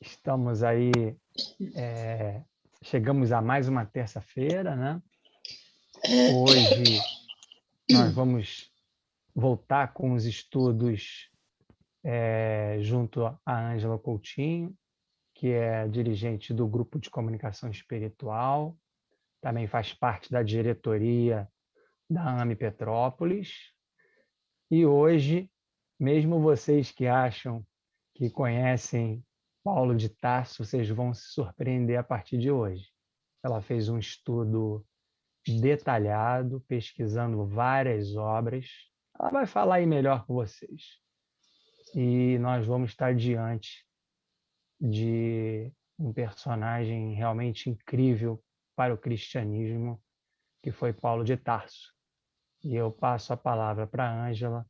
Estamos aí, chegamos a mais uma terça-feira, né? Hoje nós vamos voltar com os estudos junto à Ângela Coutinho, que é dirigente do Grupo de Comunicação Espiritual, também faz parte da diretoria da AME Petrópolis. E hoje, mesmo vocês que acham que conhecem Paulo de Tarso, vocês vão se surpreender a partir de hoje. Ela fez um estudo detalhado, pesquisando várias obras. Ela vai falar aí melhor com vocês. E nós vamos estar diante de um personagem realmente incrível para o cristianismo, que foi Paulo de Tarso. E eu passo a palavra para a Ângela,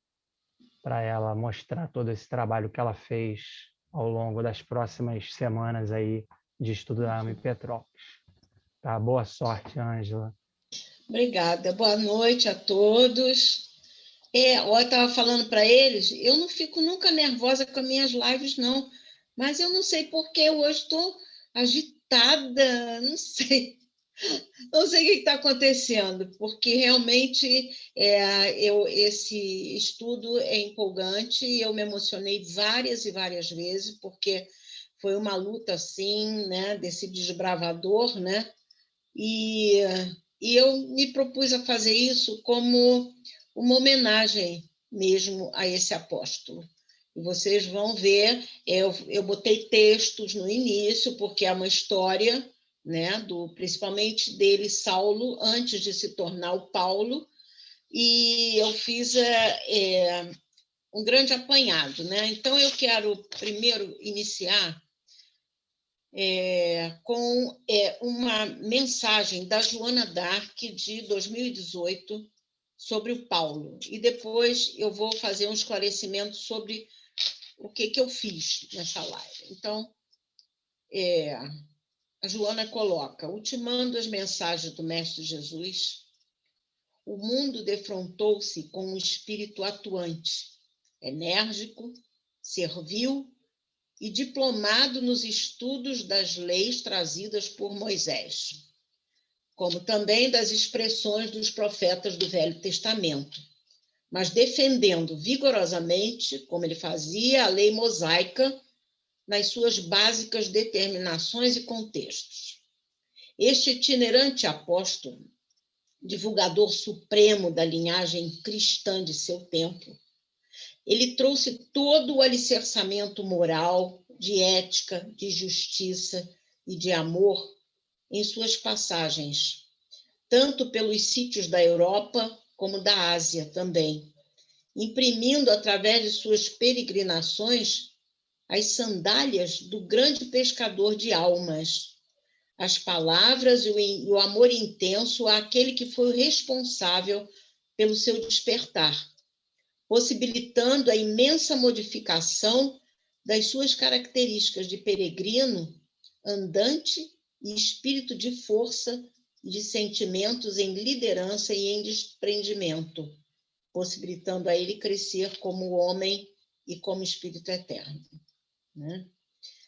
para ela mostrar todo esse trabalho que ela fez ao longo das próximas semanas aí de estudo da AME Petrópolis. Tá? Boa sorte, Ângela. Obrigada. Boa noite a todos. Eu estava falando para eles, eu não fico nunca nervosa com as minhas lives, não. Mas eu não sei por que hoje estou agitada, não sei. Não sei o que está acontecendo, porque realmente esse estudo é empolgante e eu me emocionei várias e várias vezes, porque foi uma luta assim, né, desse desbravador, né? E eu me propus a fazer isso como uma homenagem mesmo a esse apóstolo. E vocês vão ver, eu botei textos no início, porque é uma história, né, principalmente dele, Saulo, antes de se tornar o Paulo, e eu fiz um grande apanhado, né? Então, eu quero primeiro iniciar com uma mensagem da Joana d'Arc de 2018 sobre o Paulo, e depois eu vou fazer um esclarecimento sobre o que eu fiz nessa live. Então, a Joana coloca: ultimando as mensagens do Mestre Jesus, o mundo defrontou-se com um espírito atuante, enérgico, servil e diplomado nos estudos das leis trazidas por Moisés, como também das expressões dos profetas do Velho Testamento, mas defendendo vigorosamente, como ele fazia, a lei mosaica nas suas básicas determinações e contextos. Este itinerante apóstolo, divulgador supremo da linhagem cristã de seu tempo, ele trouxe todo o alicerçamento moral, de ética, de justiça e de amor em suas passagens, tanto pelos sítios da Europa como da Ásia também, imprimindo através de suas peregrinações as sandálias do grande pescador de almas, as palavras e o amor intenso àquele que foi o responsável pelo seu despertar, possibilitando a imensa modificação das suas características de peregrino, andante e espírito de força e de sentimentos em liderança e em desprendimento, possibilitando a ele crescer como homem e como espírito eterno, né?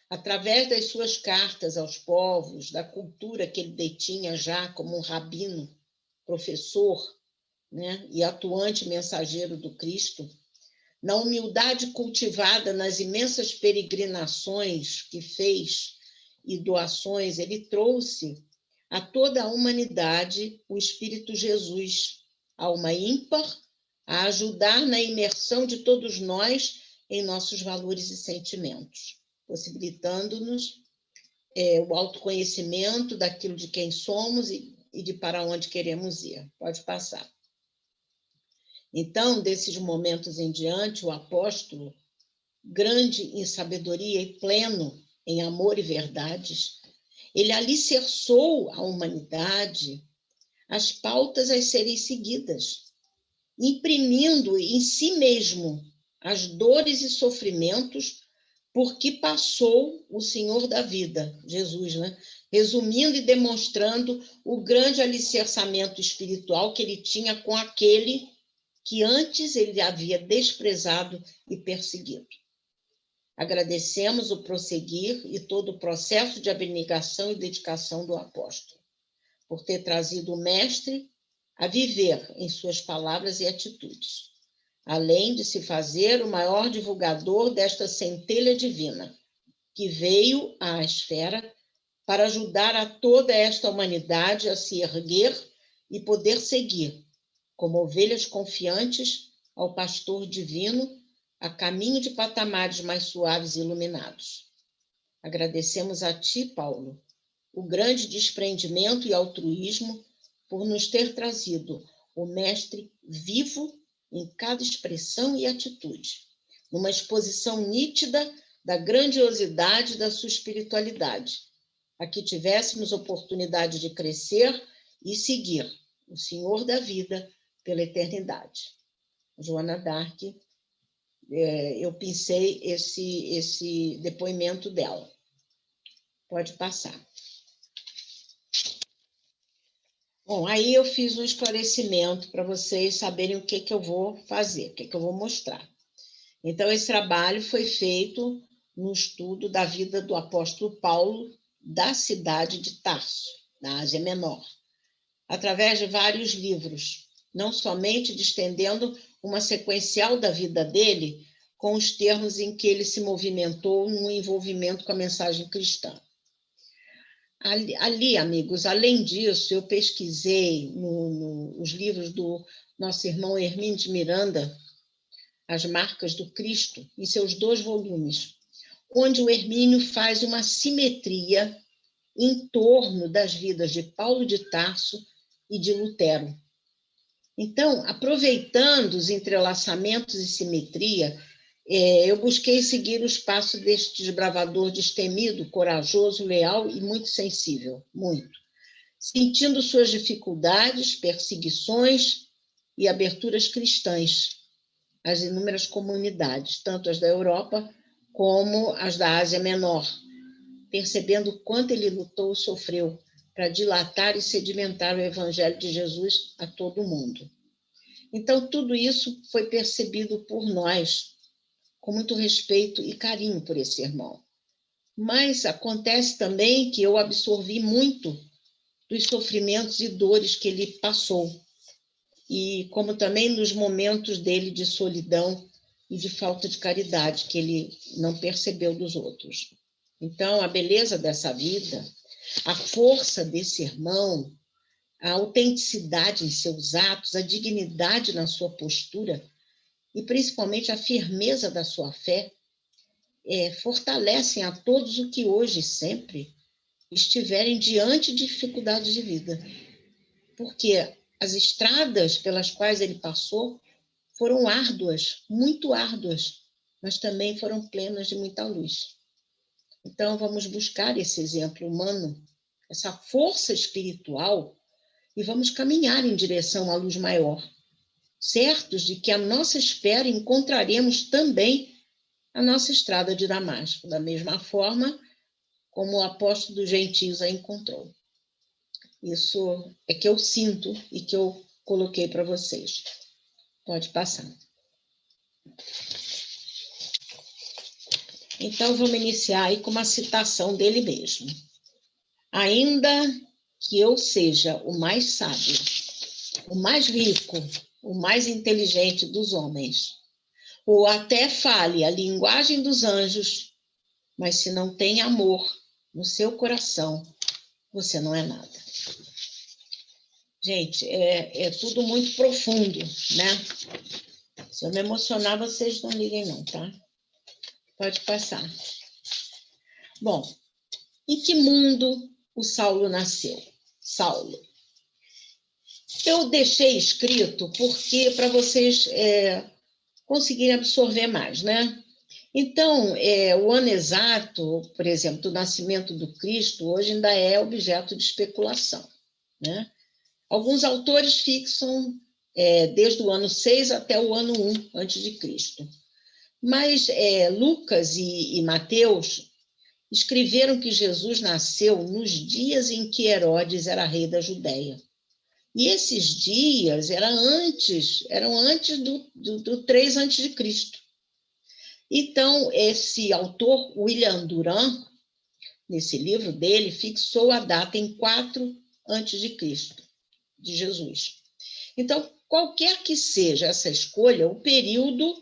Através das suas cartas aos povos, da cultura que ele detinha já como um rabino, professor, né, e atuante mensageiro do Cristo, na humildade cultivada nas imensas peregrinações que fez e doações, ele trouxe a toda a humanidade o Espírito Jesus, alma ímpar, a ajudar na imersão de todos nós em nossos valores e sentimentos, possibilitando-nos o autoconhecimento daquilo de quem somos e de para onde queremos ir. Pode passar. Então, desses momentos em diante, o apóstolo, grande em sabedoria e pleno em amor e verdades, ele alicerçou a humanidade as pautas a serem seguidas, imprimindo em si mesmo as dores e sofrimentos por que passou o Senhor da vida, Jesus, né? Resumindo e demonstrando o grande alicerçamento espiritual que ele tinha com aquele que antes ele havia desprezado e perseguido. Agradecemos o prosseguir e todo o processo de abnegação e dedicação do apóstolo, por ter trazido o Mestre a viver em suas palavras e atitudes, além de se fazer o maior divulgador desta centelha divina, que veio à esfera para ajudar a toda esta humanidade a se erguer e poder seguir, como ovelhas confiantes, ao pastor divino, a caminho de patamares mais suaves e iluminados. Agradecemos a ti, Paulo, o grande desprendimento e altruísmo por nos ter trazido o Mestre vivo em cada expressão e atitude, numa exposição nítida da grandiosidade da sua espiritualidade, a que tivéssemos oportunidade de crescer e seguir o Senhor da vida pela eternidade. Joana d'Arc, eu pensei esse depoimento dela. Pode passar. Bom, aí eu fiz um esclarecimento para vocês saberem o que eu vou fazer, o que eu vou mostrar. Então, esse trabalho foi feito no estudo da vida do apóstolo Paulo, da cidade de Tarso, na Ásia Menor, através de vários livros, não somente distendendo uma sequencial da vida dele com os termos em que ele se movimentou no envolvimento com a mensagem cristã. Ali, amigos, além disso, eu pesquisei nos livros do nosso irmão Hermínio de Miranda, As Marcas do Cristo, em seus 2 volumes, onde o Hermínio faz uma simetria em torno das vidas de Paulo de Tarso e de Lutero. Então, aproveitando os entrelaçamentos e simetria, eu busquei seguir os passos deste desbravador destemido, corajoso, leal e muito sensível, muito. Sentindo suas dificuldades, perseguições e aberturas cristãs às inúmeras comunidades, tanto as da Europa como as da Ásia Menor, percebendo quanto ele lutou e sofreu para dilatar e sedimentar o Evangelho de Jesus a todo mundo. Então, tudo isso foi percebido por nós, com muito respeito e carinho por esse irmão. Mas acontece também que eu absorvi muito dos sofrimentos e dores que ele passou, e como também nos momentos dele de solidão e de falta de caridade, que ele não percebeu dos outros. Então, a beleza dessa vida, a força desse irmão, a autenticidade em seus atos, a dignidade na sua postura e principalmente a firmeza da sua fé, fortalecem a todos o que hoje e sempre estiverem diante de dificuldades de vida. Porque as estradas pelas quais ele passou foram árduas, muito árduas, mas também foram plenas de muita luz. Então, vamos buscar esse exemplo humano, essa força espiritual, e vamos caminhar em direção à luz maior, certos de que à nossa espera encontraremos também a nossa estrada de Damasco, da mesma forma como o apóstolo dos gentios a encontrou. Isso é que eu sinto e que eu coloquei para vocês. Pode passar. Então, vamos iniciar aí com uma citação dele mesmo. Ainda que eu seja o mais sábio, o mais rico, o mais inteligente dos homens, ou até fale a linguagem dos anjos, mas se não tem amor no seu coração, você não é nada. Gente, é tudo muito profundo, né? Se eu me emocionar, vocês não liguem não, tá? Pode passar. Bom, em que mundo o Saulo nasceu? Saulo. Eu deixei escrito porque para vocês conseguirem absorver mais, né? Então, o ano exato, por exemplo, do nascimento do Cristo, hoje ainda é objeto de especulação, né? Alguns autores fixam desde o ano 6 até o ano 1 antes de Cristo. Mas Lucas e Mateus escreveram que Jesus nasceu nos dias em que Herodes era rei da Judéia. E esses dias eram antes do 3 antes de Cristo. Então, esse autor, William Durand, nesse livro dele, fixou a data em 4 antes de Cristo, de Jesus. Então, qualquer que seja essa escolha, o período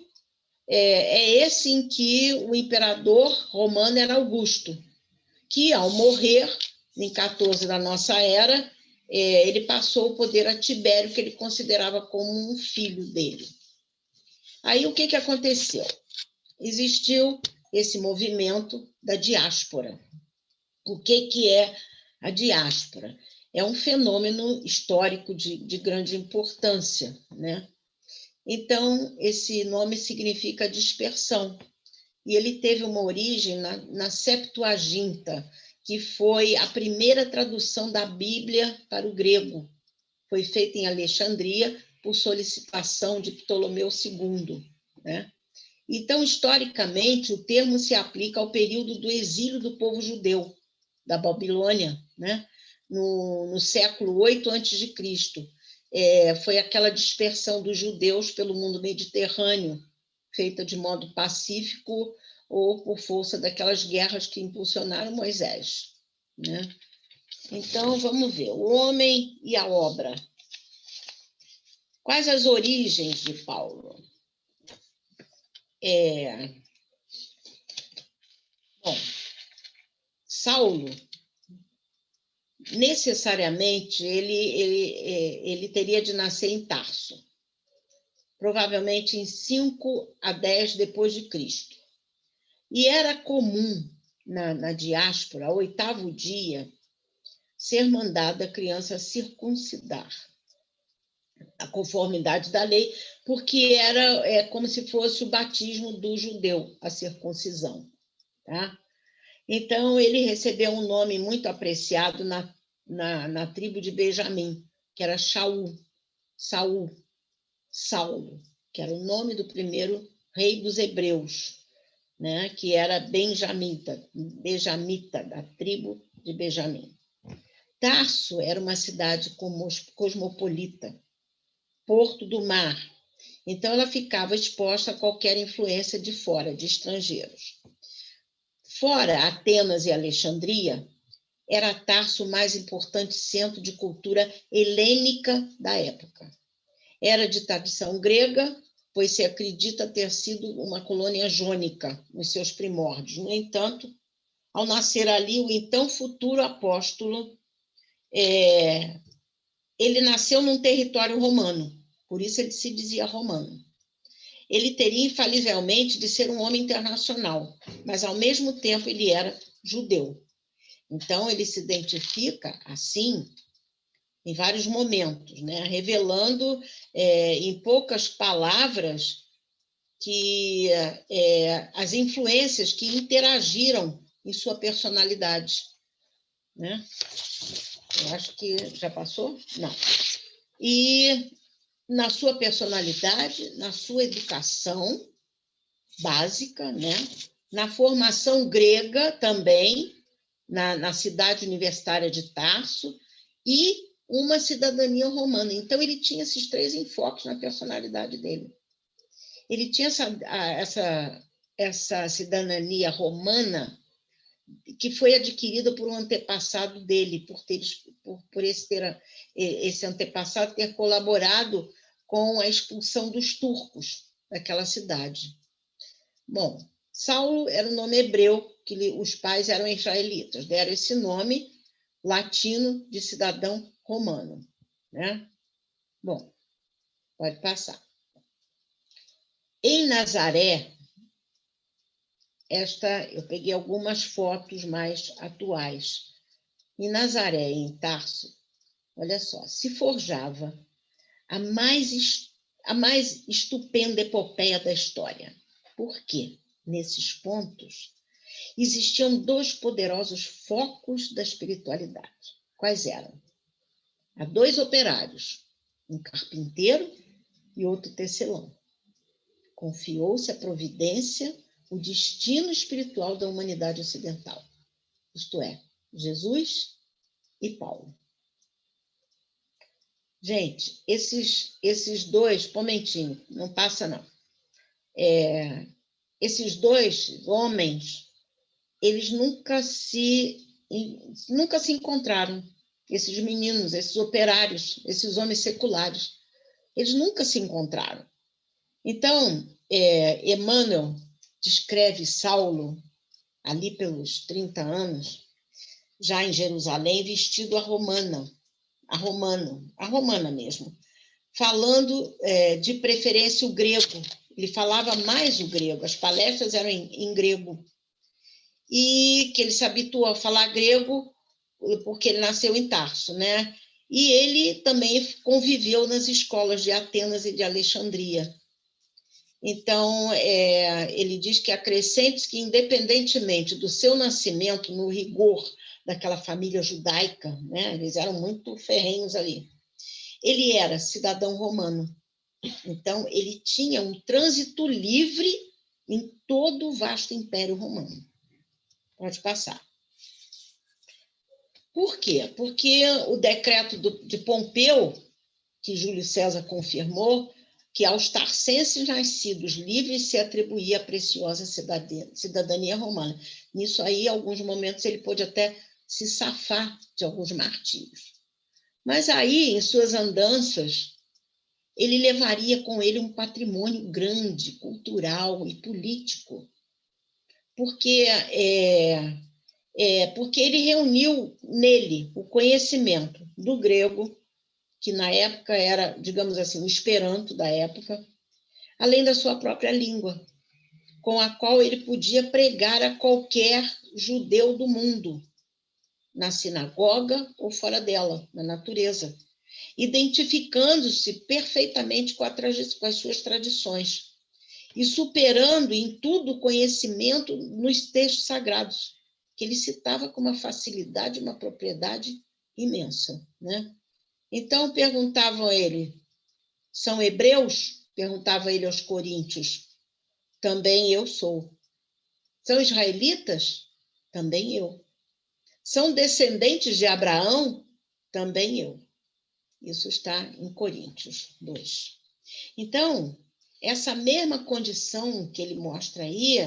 é esse em que o imperador romano era Augusto, que, ao morrer, em 14 da nossa era, ele passou o poder a Tibério, que ele considerava como um filho dele. Aí, o que aconteceu? Existiu esse movimento da diáspora. O que é a diáspora? É um fenômeno histórico de grande importância, né? Então, esse nome significa dispersão. E ele teve uma origem na Septuaginta, que foi a primeira tradução da Bíblia para o grego. Foi feita em Alexandria por solicitação de Ptolomeu II, né? Então, historicamente, o termo se aplica ao período do exílio do povo judeu, da Babilônia, né? No século 8 a.C. Foi aquela dispersão dos judeus pelo mundo mediterrâneo, feita de modo pacífico ou por força daquelas guerras que impulsionaram Moisés, né? Então, vamos ver. O homem e a obra. Quais as origens de Paulo? Bom, Saulo, necessariamente, ele teria de nascer em Tarso, provavelmente em 5 a 10 depois de Cristo. E era comum, na diáspora, ao 8º dia, ser mandada a criança circuncidar, a conformidade da lei, porque era como se fosse o batismo do judeu, a circuncisão, tá? Então, ele recebeu um nome muito apreciado na tribo de Benjamim, que era Saulo, que era o nome do primeiro rei dos hebreus, né? Que era benjamita, da tribo de Benjamim. Tarso era uma cidade cosmopolita, porto do mar, então ela ficava exposta a qualquer influência de fora, de estrangeiros. Fora Atenas e Alexandria, era Tarso o mais importante centro de cultura helênica da época. Era de tradição grega, pois se acredita ter sido uma colônia jônica nos seus primórdios. No entanto, ao nascer ali, o então futuro apóstolo, ele nasceu num território romano, por isso ele se dizia romano. Ele teria infalivelmente de ser um homem internacional, mas ao mesmo tempo ele era judeu. Então ele se identifica assim em vários momentos, né? Revelando em poucas palavras que as influências que interagiram em sua personalidade, né? Eu acho que já passou? Não. E na sua personalidade, na sua educação básica, né? Na formação grega também, na cidade universitária de Tarso, e uma cidadania romana. Então, ele tinha esses 3 enfoques na personalidade dele. Ele tinha essa cidadania romana que foi adquirida por um antepassado dele, por esse antepassado ter colaborado com a expulsão dos turcos daquela cidade. Bom, Saulo era o nome hebreu, que os pais eram israelitas, deram esse nome latino de cidadão romano, né? Bom, pode passar. Em Nazaré, eu peguei algumas fotos mais atuais. Em Nazaré, em Tarso, olha só, se forjava a mais estupenda epopeia da história. Por quê? Nesses pontos, existiam 2 poderosos focos da espiritualidade. Quais eram? Há 2 operários, um carpinteiro e outro tecelão. Confiou-se à providência o destino espiritual da humanidade ocidental, isto é, Jesus e Paulo. Gente, esses 2, momentinho, não passa não. esses dois homens, eles nunca se encontraram. Esses meninos, esses operários, esses homens seculares, eles nunca se encontraram. Então, Emmanuel descreve Saulo, ali pelos 30 anos, já em Jerusalém, vestido a romana mesmo, falando de preferência o grego. Ele falava mais o grego, as palestras eram em grego. E que ele se habituou a falar grego porque ele nasceu em Tarso, né? E ele também conviveu nas escolas de Atenas e de Alexandria. Então, ele diz que acrescente que, independentemente do seu nascimento no rigor daquela família judaica, né? Eles eram muito ferrenhos ali, ele era cidadão romano. Então, ele tinha um trânsito livre em todo o vasto Império Romano. Pode passar. Por quê? Porque o decreto de Pompeu, que Júlio César confirmou, que aos tarcenses nascidos livres se atribuía a preciosa cidadania romana. Nisso aí, em alguns momentos, ele pôde até se safar de alguns martírios. Mas aí, em suas andanças, ele levaria com ele um patrimônio grande, cultural e político, porque ele reuniu nele o conhecimento do grego, que na época era, digamos assim, o Esperanto da época, além da sua própria língua, com a qual ele podia pregar a qualquer judeu do mundo, na sinagoga ou fora dela, na natureza, identificando-se perfeitamente com as suas tradições e superando em tudo o conhecimento nos textos sagrados, que ele citava com uma facilidade, uma propriedade imensa, né? Então, perguntavam a ele, são hebreus? Perguntava ele aos coríntios. Também eu sou. São israelitas? Também eu. São descendentes de Abraão? Também eu. Isso está em Coríntios 2. Então, essa mesma condição que ele mostra aí,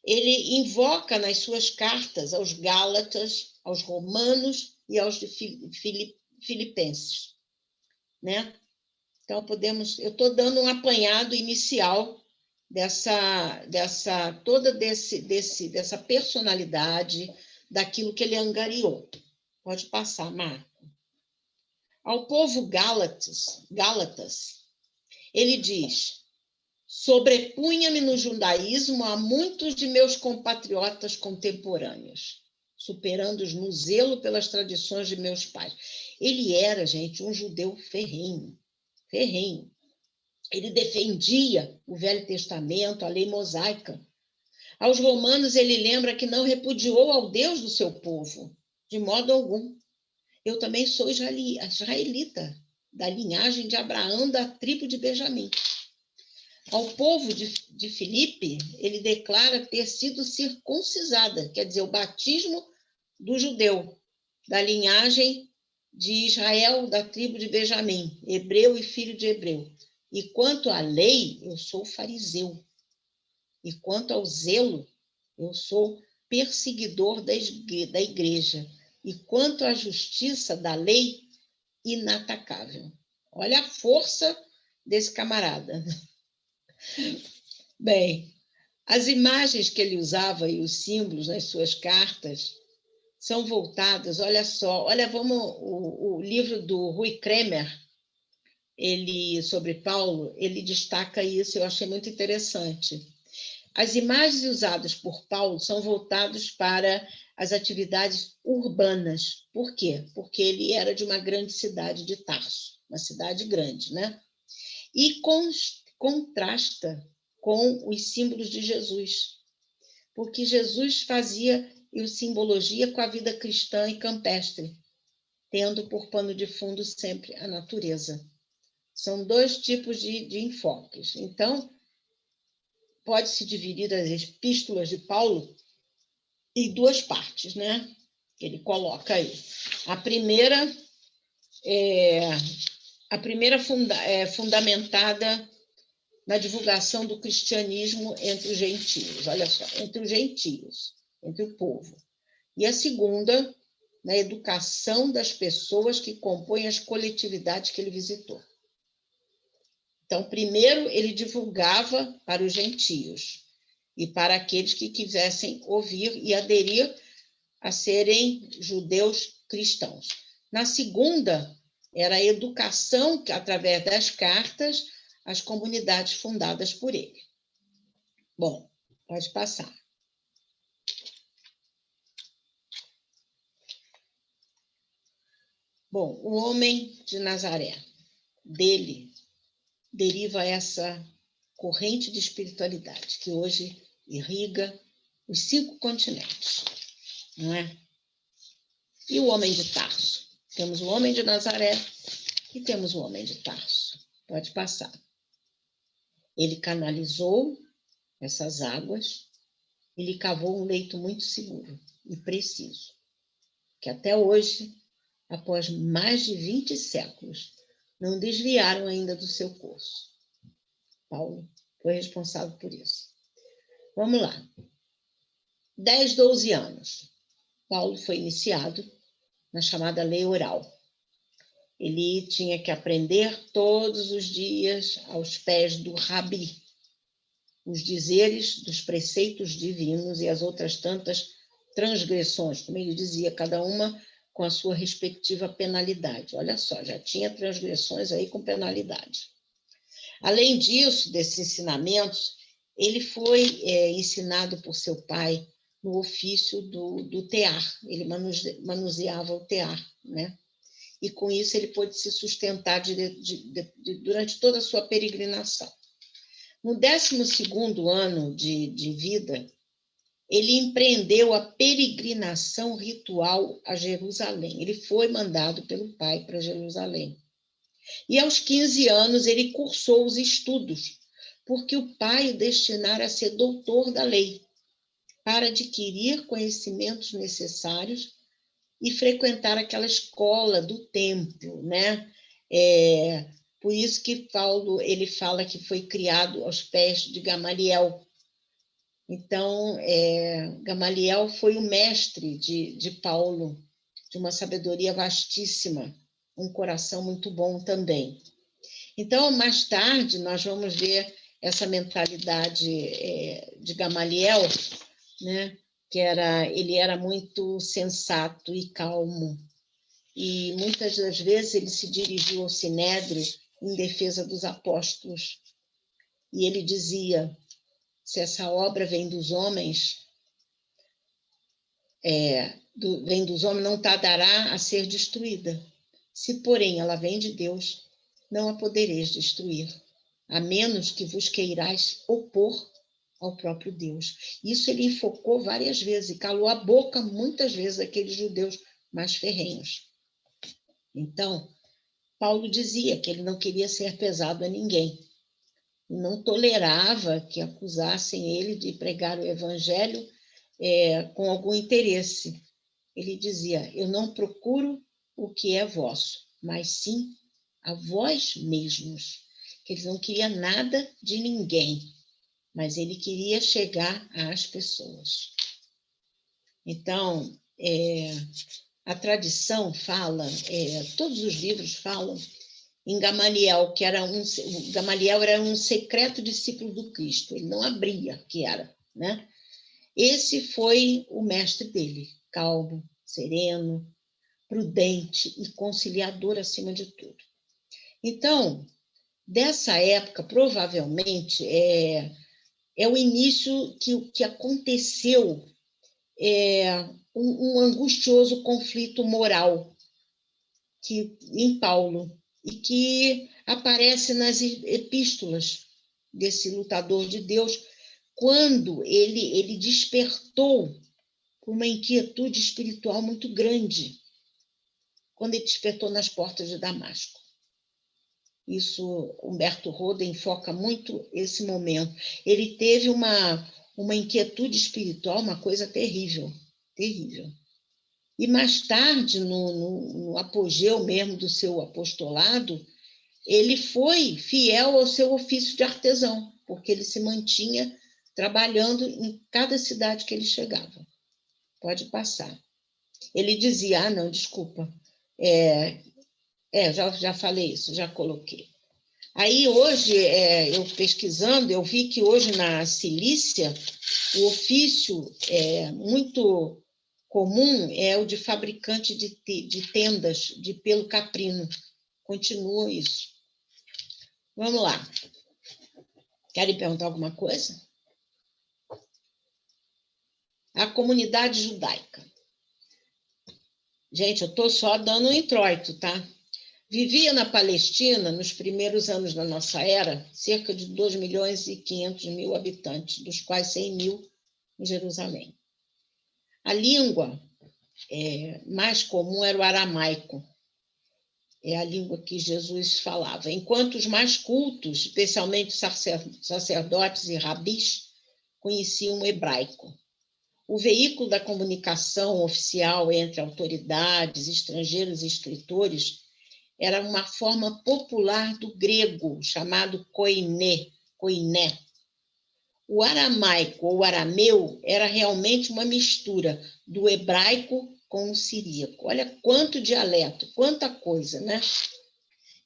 ele invoca nas suas cartas aos Gálatas, aos Romanos e aos Filipenses, né? Então, eu estou dando um apanhado inicial dessa personalidade, daquilo que ele angariou. Pode passar, Marco. Ao povo Gálatas, ele diz: sobrepunha-me no judaísmo a muitos de meus compatriotas contemporâneos, superando-os no zelo pelas tradições de meus pais. Ele era, gente, um judeu ferrenho. Ele defendia o Velho Testamento, a lei mosaica. Aos romanos, ele lembra que não repudiou ao Deus do seu povo, de modo algum. Eu também sou israelita, da linhagem de Abraão, da tribo de Benjamim. Ao povo de Filipe, ele declara ter sido circuncisada, quer dizer, o batismo do judeu, da linhagem de Israel, da tribo de Benjamim, hebreu e filho de hebreu. E quanto à lei, eu sou fariseu. E quanto ao zelo, eu sou perseguidor da igreja. E quanto à justiça da lei, inatacável. Olha a força desse camarada. Bem, as imagens que ele usava e os símbolos nas suas cartas são voltadas, olha só, o livro do Rui Kremer, sobre Paulo, ele destaca isso, eu achei muito interessante. As imagens usadas por Paulo são voltadas para as atividades urbanas. Por quê? Porque ele era de uma grande cidade de Tarso, uma cidade grande, né? E contrasta com os símbolos de Jesus, porque Jesus fazia simbologia com a vida cristã e campestre, tendo por pano de fundo sempre a natureza. São dois tipos de enfoques. Então, pode-se dividir as epístolas de Paulo em duas partes, né? Que ele coloca aí. A primeira fundamentada na divulgação do cristianismo entre os gentios. Olha só, entre os gentios, entre o povo. E a segunda, na educação das pessoas que compõem as coletividades que ele visitou. Então, primeiro, ele divulgava para os gentios e para aqueles que quisessem ouvir e aderir a serem judeus cristãos. Na segunda, era a educação, através das cartas, às comunidades fundadas por ele. Bom, pode passar. Bom, o homem de Nazaré, dele deriva essa corrente de espiritualidade que hoje irriga os 5 continentes, não é? E o homem de Tarso? Temos o homem de Nazaré e temos o homem de Tarso. Pode passar. Ele canalizou essas águas, ele cavou um leito muito seguro e preciso, que até hoje, após mais de 20 séculos, não desviaram ainda do seu curso. Paulo foi responsável por isso. Vamos lá. 10, 12 anos. Paulo foi iniciado na chamada lei oral. Ele tinha que aprender todos os dias aos pés do rabi os dizeres dos preceitos divinos e as outras tantas transgressões, como ele dizia, cada uma com a sua respectiva penalidade. Olha só, já tinha transgressões aí com penalidade. Além disso, desses ensinamentos, ele foi ensinado por seu pai no ofício do tear. Ele manuseava o tear, né? E com isso ele pôde se sustentar durante toda a sua peregrinação. No 12º ano de vida, ele empreendeu a peregrinação ritual a Jerusalém. Ele foi mandado pelo pai para Jerusalém. E aos 15 anos ele cursou os estudos, porque o pai o destinara a ser doutor da lei, para adquirir conhecimentos necessários e frequentar aquela escola do templo, né? Por isso que Paulo ele fala que foi criado aos pés de Gamaliel. Então, Gamaliel foi o mestre de Paulo, de uma sabedoria vastíssima, um coração muito bom também. Então, mais tarde, nós vamos ver essa mentalidade de Gamaliel, né? Que ele era muito sensato e calmo, e muitas das vezes ele se dirigiu ao Sinédrio em defesa dos apóstolos, e ele dizia: se essa obra vem dos homens, não tardará a ser destruída. Se, porém, ela vem de Deus, não a podereis destruir, a menos que vos queirais opor ao próprio Deus. Isso ele enfocou várias vezes e calou a boca muitas vezes daqueles judeus mais ferrenhos. Então, Paulo dizia que ele não queria ser pesado a ninguém, não tolerava que acusassem ele de pregar o evangelho com algum interesse. Ele dizia: eu não procuro o que é vosso, mas sim a vós mesmos. Que ele não queria nada de ninguém, mas ele queria chegar às pessoas. Então, a tradição fala, todos os livros falam em Gamaliel, Gamaliel era um secreto discípulo do Cristo, ele não abria que era, né? Esse foi o mestre dele, calmo, sereno, prudente e conciliador acima de tudo. Então, dessa época, provavelmente, é o início que aconteceu um angustioso conflito moral em Paulo, e que aparece nas epístolas desse lutador de Deus, quando ele despertou uma inquietude espiritual muito grande, quando ele despertou nas portas de Damasco. Isso, Humberto Roda enfoca muito esse momento. Ele teve uma inquietude espiritual, uma coisa terrível, terrível. E mais tarde, no apogeu mesmo do seu apostolado, ele foi fiel ao seu ofício de artesão, porque ele se mantinha trabalhando em cada cidade que ele chegava. Pode passar. Ele dizia, não, desculpa, já falei isso, já coloquei. Aí hoje, eu pesquisando, eu vi que hoje na Cilícia, o ofício muito comum é o de fabricante de tendas de pelo caprino. Continua isso. Vamos lá. Querem perguntar alguma coisa? A comunidade judaica. Gente, eu estou só dando um introito, tá? Vivia na Palestina, nos primeiros anos da nossa era, cerca de 2.500.000 habitantes, dos quais 100.000 em Jerusalém. A língua mais comum era o aramaico, é a língua que Jesus falava, enquanto os mais cultos, especialmente sacerdotes e rabis, conheciam o hebraico. O veículo da comunicação oficial entre autoridades, estrangeiros e escritores era uma forma popular do grego, chamado koiné. O aramaico ou arameu era realmente uma mistura do hebraico com o siríaco. Olha quanto dialeto, quanta coisa, né?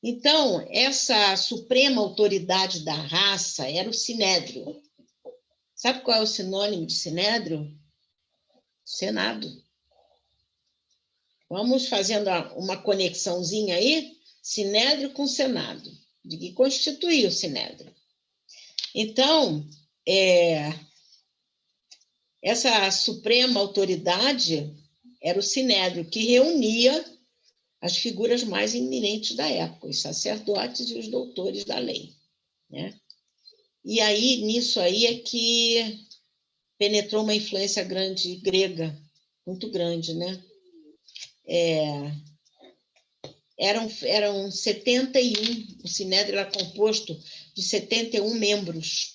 Então, essa suprema autoridade da raça era o sinédrio. Sabe qual é o sinônimo de sinédrio? Senado. Vamos fazendo uma conexãozinha aí, sinédrio com senado, de que constituía o sinédrio. Então, essa suprema autoridade era o sinédrio, que reunia as figuras mais eminentes da época, os sacerdotes e os doutores da lei, né? E aí, nisso aí é que penetrou uma influência grande grega, muito grande, né? Eram 71, o sinédrio era composto de 71 membros,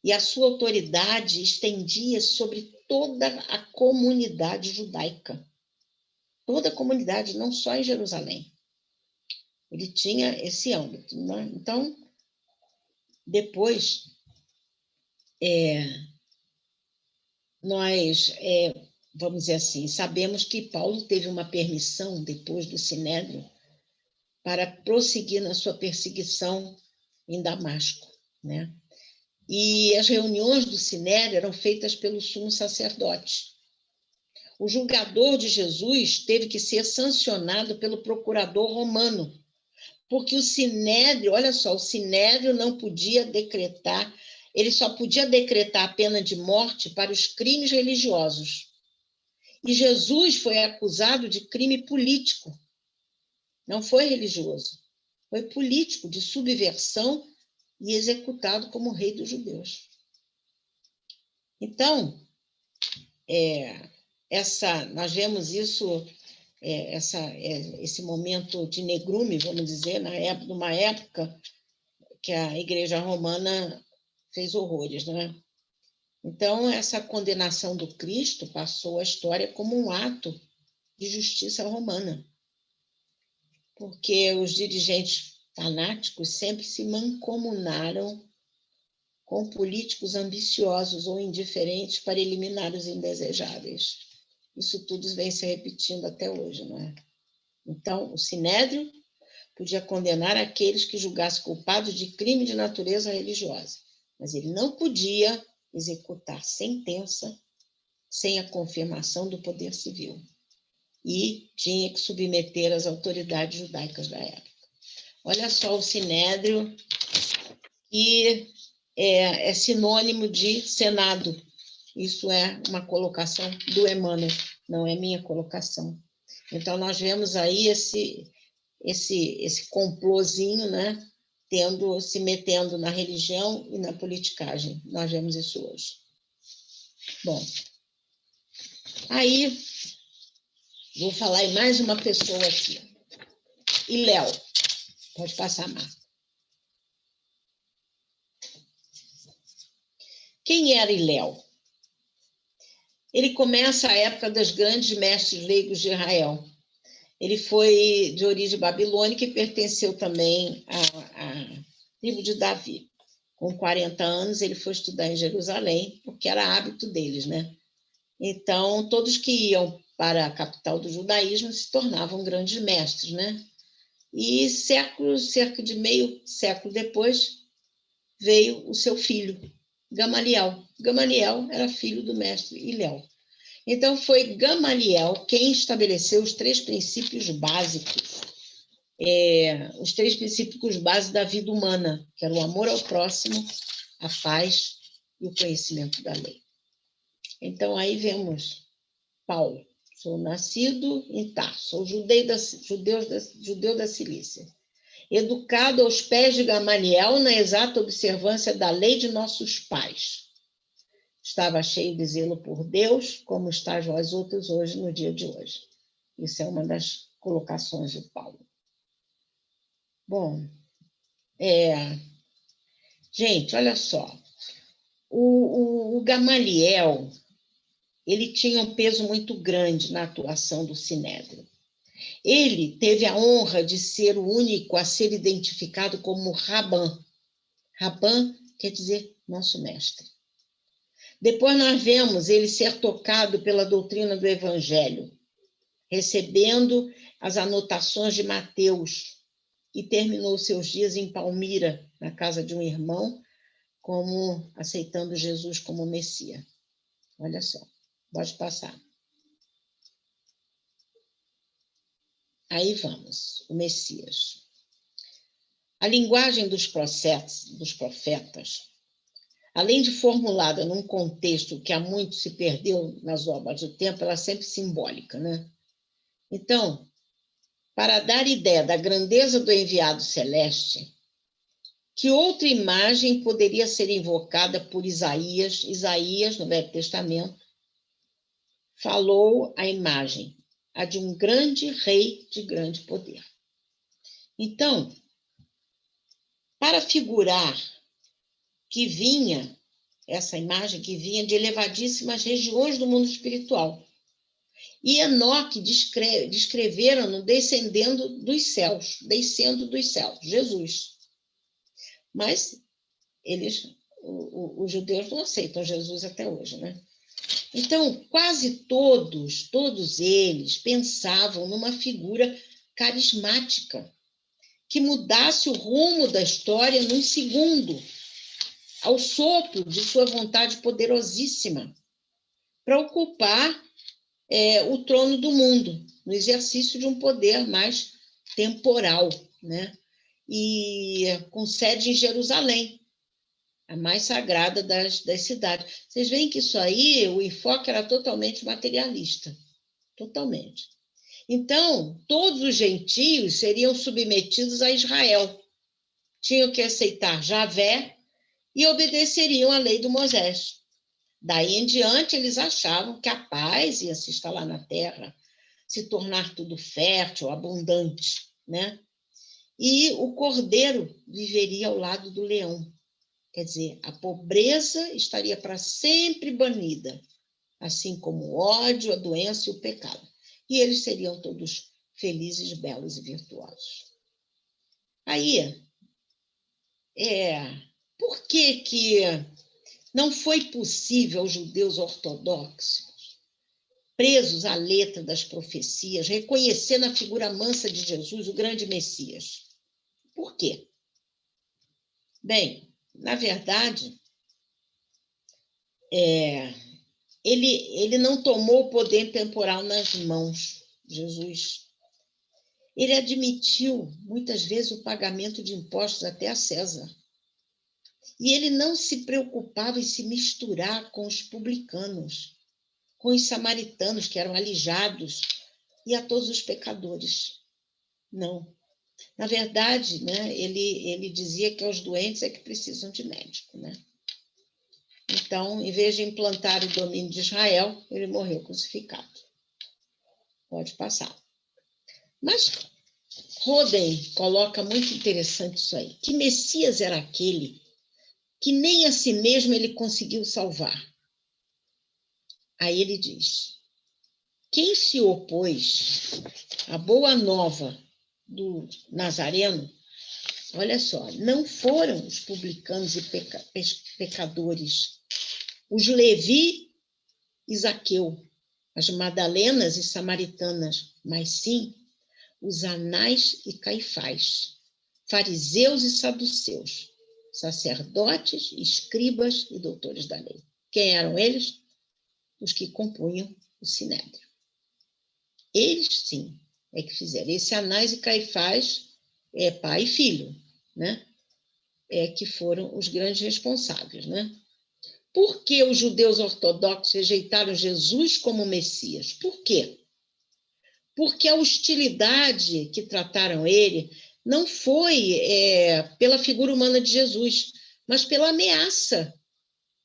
e a sua autoridade estendia sobre toda a comunidade judaica. Toda a comunidade, não só em Jerusalém. Ele tinha esse âmbito, né? Então, depois, nós, vamos dizer assim, sabemos que Paulo teve uma permissão, depois do sinédrio, para prosseguir na sua perseguição em Damasco, né? E as reuniões do sinédrio eram feitas pelo sumo sacerdote. O julgador de Jesus teve que ser sancionado pelo procurador romano, porque o sinédrio, olha só, o sinédrio não podia decretar, ele só podia decretar a pena de morte para os crimes religiosos. E Jesus foi acusado de crime político, não foi religioso, foi político, de subversão, e executado como rei dos judeus. Então, nós vemos isso, esse momento de negrume, vamos dizer, numa época que a Igreja Romana fez horrores, né? Então, essa condenação do Cristo passou a história como um ato de justiça romana, porque os dirigentes fanáticos sempre se mancomunaram com políticos ambiciosos ou indiferentes para eliminar os indesejáveis. Isso tudo vem se repetindo até hoje, não é? Então, o sinédrio podia condenar aqueles que julgassem culpados de crime de natureza religiosa, mas ele não podia executar sentença sem a confirmação do poder civil, e tinha que submeter as autoridades judaicas da época. Olha só o sinédrio, que é sinônimo de senado. Isso é uma colocação do Emmanuel, não é minha colocação. Então, nós vemos aí esse complôzinho, né, se metendo na religião e na politicagem. Nós vemos isso hoje. Bom, aí vou falar em mais uma pessoa aqui. Hilel. Pode passar, Marta. Quem era Hilel? Ele começa a época dos grandes mestres leigos de Israel. Ele foi de origem babilônica e pertenceu também à tribo de Davi. Com 40 anos, ele foi estudar em Jerusalém, porque era hábito deles, né? Então, todos que iam para a capital do judaísmo se tornavam grandes mestres, né? E cerca de meio século depois, veio o seu filho, Gamaliel. Gamaliel era filho do mestre Hilel. Então, foi Gamaliel quem estabeleceu os 3 princípios básicos, os 3 princípios básicos da vida humana, que era o amor ao próximo, a paz e o conhecimento da lei. Então, aí vemos Paulo. Sou nascido em Tarso, sou judeu da Cilícia. Educado aos pés de Gamaliel na exata observância da lei de nossos pais. Estava cheio de zelo por Deus, como estáis vós outros hoje, no dia de hoje. Isso é uma das colocações de Paulo. Bom, gente, olha só. O Gamaliel, ele tinha um peso muito grande na atuação do Sinédrio. Ele teve a honra de ser o único a ser identificado como Rabã. Rabã quer dizer nosso mestre. Depois nós vemos ele ser tocado pela doutrina do Evangelho, recebendo as anotações de Mateus, e terminou seus dias em Palmira, na casa de um irmão, como aceitando Jesus como Messias. Olha só, pode passar. Aí vamos, o Messias. A linguagem dos profetas, além de formulada num contexto que há muito se perdeu nas obras do tempo, ela é sempre simbólica, né? Então, para dar ideia da grandeza do enviado celeste, que outra imagem poderia ser invocada por Isaías? Isaías, no Velho Testamento, falou a imagem, a de um grande rei de grande poder. Então, para figurar que vinha, essa imagem que vinha de elevadíssimas regiões do mundo espiritual, e Enoque descreveram-no descendo dos céus, Jesus. Mas os judeus não aceitam Jesus até hoje, né? Então, quase todos eles pensavam numa figura carismática, que mudasse o rumo da história num segundo, ao sopro de sua vontade poderosíssima, para ocupar o trono do mundo, no exercício de um poder mais temporal, né? E com sede em Jerusalém, a mais sagrada das cidades. Vocês veem que isso aí, o enfoque era totalmente materialista, totalmente. Então, todos os gentios seriam submetidos a Israel, tinham que aceitar Javé e obedeceriam à lei do Moisés. Daí em diante, eles achavam que a paz ia se instalar na terra, se tornar tudo fértil, abundante, né? E o cordeiro viveria ao lado do leão. Quer dizer, a pobreza estaria para sempre banida, assim como o ódio, a doença e o pecado. E eles seriam todos felizes, belos e virtuosos. Aí, por que não foi possível aos judeus ortodoxos, presos à letra das profecias, reconhecer na figura mansa de Jesus o grande Messias? Por quê? Bem, na verdade, ele não tomou o poder temporal nas mãos, Jesus. Ele admitiu, muitas vezes, o pagamento de impostos até a César. E ele não se preocupava em se misturar com os publicanos, com os samaritanos, que eram alijados, e a todos os pecadores. Não. Na verdade, né, ele dizia que aos doentes é que precisam de médico, né? Então, em vez de implantar o domínio de Israel, ele morreu crucificado. Pode passar. Mas Roden coloca muito interessante isso aí. Que Messias era aquele que nem a si mesmo ele conseguiu salvar? Aí ele diz: quem se opôs a boa nova do Nazareno, olha só, não foram os publicanos e pecadores, os Levi e Zaqueu, as Madalenas e Samaritanas, mas sim os Anás e Caifás, fariseus e saduceus, sacerdotes, escribas e doutores da lei. Quem eram eles? Os que compunham o Sinédrio. Eles, sim, é que fizeram. Esse Anás e Caifás é pai e filho, né? É que foram os grandes responsáveis, né? Por que os judeus ortodoxos rejeitaram Jesus como Messias? Por quê? Porque a hostilidade que trataram ele não foi pela figura humana de Jesus, mas pela ameaça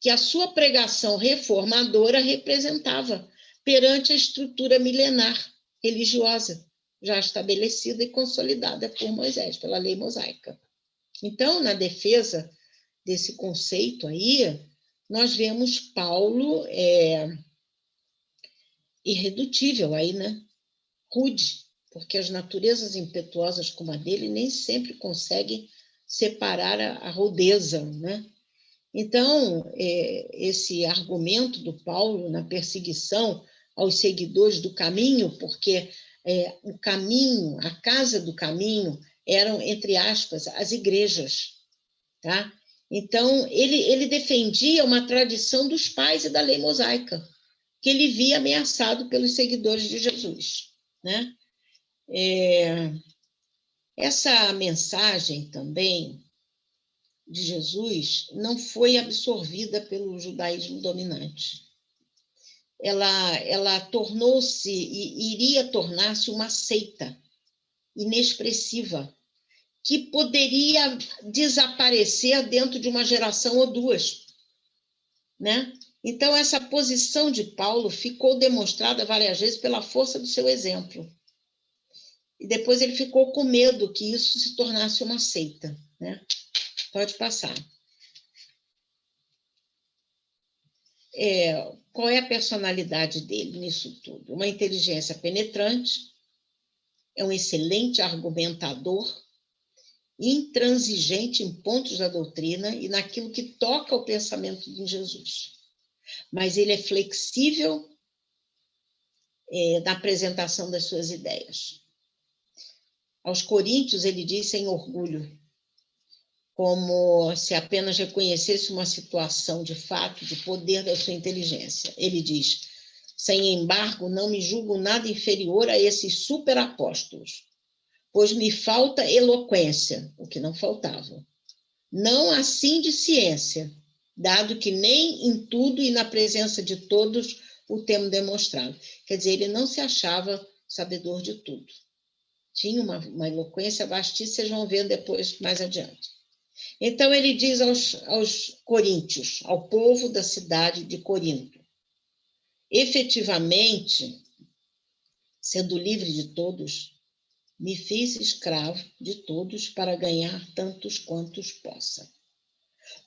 que a sua pregação reformadora representava perante a estrutura milenar religiosa, já estabelecida e consolidada por Moisés, pela lei mosaica. Então, na defesa desse conceito aí, nós vemos Paulo irredutível aí, né? Rude, porque as naturezas impetuosas como a dele nem sempre conseguem separar a rudeza, né? Então, esse argumento do Paulo na perseguição aos seguidores do caminho, porque o caminho, a casa do caminho, eram, entre aspas, as igrejas, tá? Então, ele defendia uma tradição dos pais e da lei mosaica, que ele via ameaçado pelos seguidores de Jesus, né? Essa mensagem também de Jesus não foi absorvida pelo judaísmo dominante. Ela tornou-se e iria tornar-se uma seita inexpressiva que poderia desaparecer dentro de uma geração ou duas, né? Então, essa posição de Paulo ficou demonstrada várias vezes pela força do seu exemplo. E depois ele ficou com medo que isso se tornasse uma seita, né? Pode passar. Qual é a personalidade dele nisso tudo? Uma inteligência penetrante, é um excelente argumentador, intransigente em pontos da doutrina e naquilo que toca ao pensamento de Jesus. Mas ele é flexível na apresentação das suas ideias. Aos Coríntios, ele diz sem orgulho, como se apenas reconhecesse uma situação de fato, de poder da sua inteligência. Ele diz, sem embargo, não me julgo nada inferior a esses superapóstolos, pois me falta eloquência, o que não faltava. Não assim de ciência, dado que nem em tudo e na presença de todos o temos demonstrado. Quer dizer, ele não se achava sabedor de tudo. Tinha uma eloquência vastíssima, vocês vão ver depois, mais adiante. Então, ele diz aos coríntios, ao povo da cidade de Corinto, efetivamente, sendo livre de todos, me fiz escravo de todos para ganhar tantos quantos possa.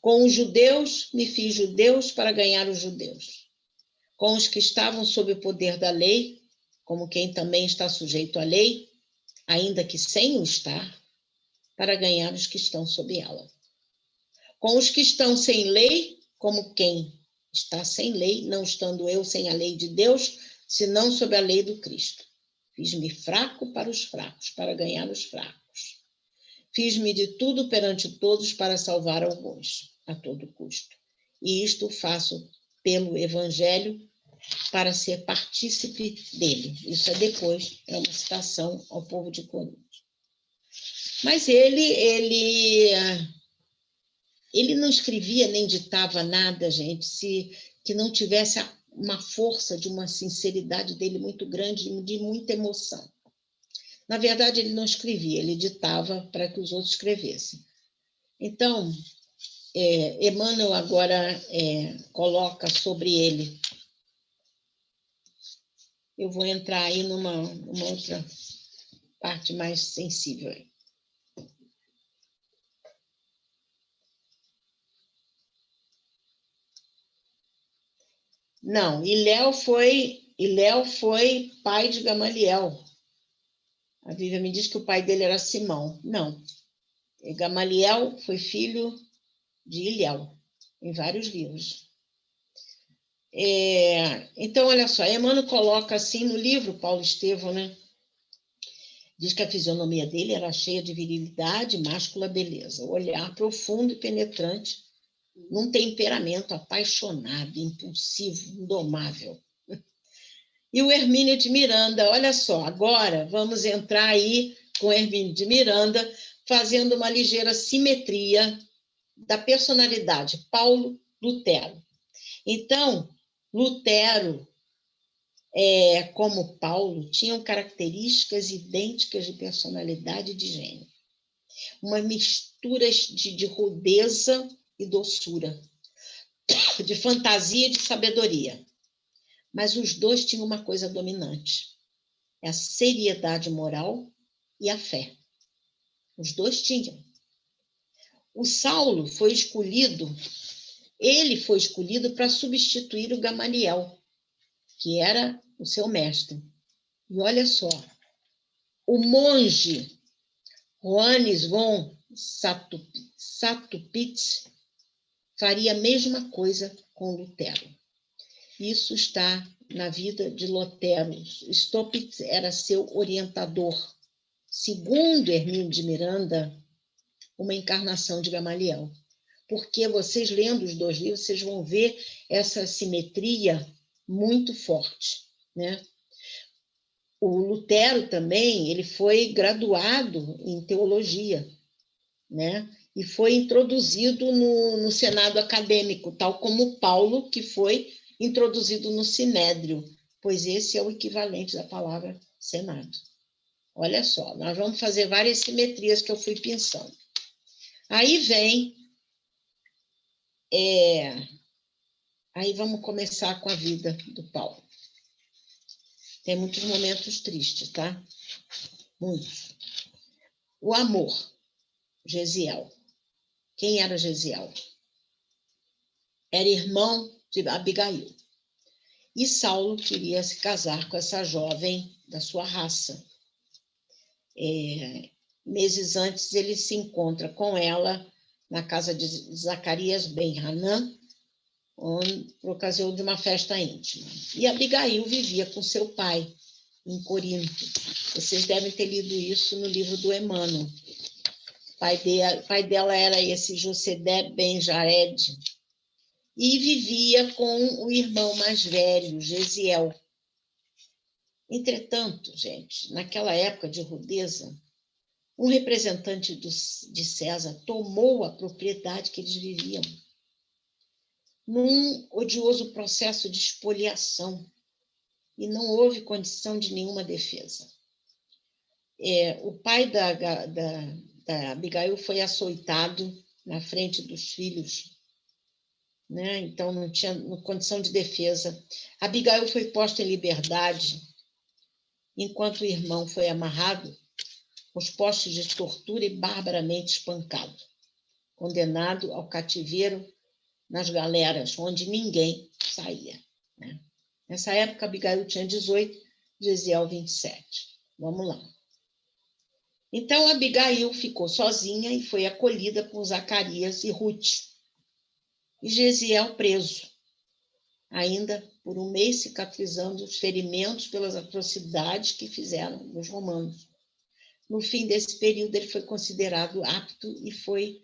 Com os judeus, me fiz judeus para ganhar os judeus. Com os que estavam sob o poder da lei, como quem também está sujeito à lei, ainda que sem o estar, para ganhar os que estão sob ela. Com os que estão sem lei, como quem está sem lei, não estando eu sem a lei de Deus, senão sob a lei do Cristo. Fiz-me fraco para os fracos, para ganhar os fracos. Fiz-me de tudo perante todos para salvar alguns, a todo custo. E isto faço pelo Evangelho, para ser partícipe dele. Isso depois, é uma citação ao povo de Corinto. Mas ele não escrevia nem ditava nada, gente, que não tivesse uma força de uma sinceridade dele muito grande, de muita emoção. Na verdade, ele não escrevia, ele ditava para que os outros escrevessem. Então, Emmanuel agora coloca sobre ele. Eu vou entrar aí numa outra parte mais sensível. Não, Iléu foi pai de Gamaliel. A Bíblia me diz que o pai dele era Simão. Não. Gamaliel foi filho de Hilel, em vários livros. Então, olha só, Emmanuel coloca assim no livro, Paulo Estevão, né? Diz que a fisionomia dele era cheia de virilidade, máscula beleza, o olhar profundo e penetrante, num temperamento apaixonado, impulsivo, indomável. E o Hermínio de Miranda, olha só, agora vamos entrar aí com o Hermínio de Miranda, fazendo uma ligeira simetria da personalidade Paulo Lutero. Então, Lutero, como Paulo, tinham características idênticas de personalidade e de gênio. Uma mistura de rudeza e doçura, de fantasia e de sabedoria. Mas os dois tinham uma coisa dominante, a seriedade moral e a fé. Os dois tinham. O Saulo foi escolhido, ele foi escolhido para substituir o Gamaliel, que era o seu mestre. E olha só, o monge Johannes von Satupitz faria a mesma coisa com Lutero. Isso está na vida de Lutero. Stopitz era seu orientador. Segundo Hermínio de Miranda, uma encarnação de Gamaliel. Porque vocês lendo os dois livros, vocês vão ver essa simetria muito forte, né? O Lutero também, ele foi graduado em teologia, né? E foi introduzido no Senado acadêmico, tal como Paulo, que foi introduzido no Sinédrio, pois esse é o equivalente da palavra Senado. Olha só, nós vamos fazer várias simetrias que eu fui pensando. Aí vem... Aí vamos começar com a vida do Paulo. Tem muitos momentos tristes, tá? Muitos. O amor, Gesiel. Quem era Gesiel? Era irmão de Abigail. E Saulo queria se casar com essa jovem da sua raça. Meses antes, ele se encontra com ela na casa de Zacarias ben Hanan, por ocasião de uma festa íntima. E Abigail vivia com seu pai, em Corinto. Vocês devem ter lido isso no livro do Emmanuel. O pai dela era esse José ben Jared, e vivia com o irmão mais velho, Gesiel. Entretanto, gente, naquela época de rudeza, um representante de César tomou a propriedade que eles viviam, num odioso processo de expoliação, e não houve condição de nenhuma defesa. O pai da Abigail foi açoitado na frente dos filhos, né? Então não tinha condição de defesa. Abigail foi posta em liberdade, enquanto o irmão foi amarrado aos postos de tortura e barbaramente espancado, condenado ao cativeiro nas galeras, onde ninguém saía, né? Nessa época, Abigail tinha 18, Gesiel 27. Vamos lá. Então, Abigail ficou sozinha e foi acolhida por Zacarias e Ruth. E Gesiel preso, ainda por um mês cicatrizando os ferimentos pelas atrocidades que fizeram os romanos. No fim desse período, ele foi considerado apto e foi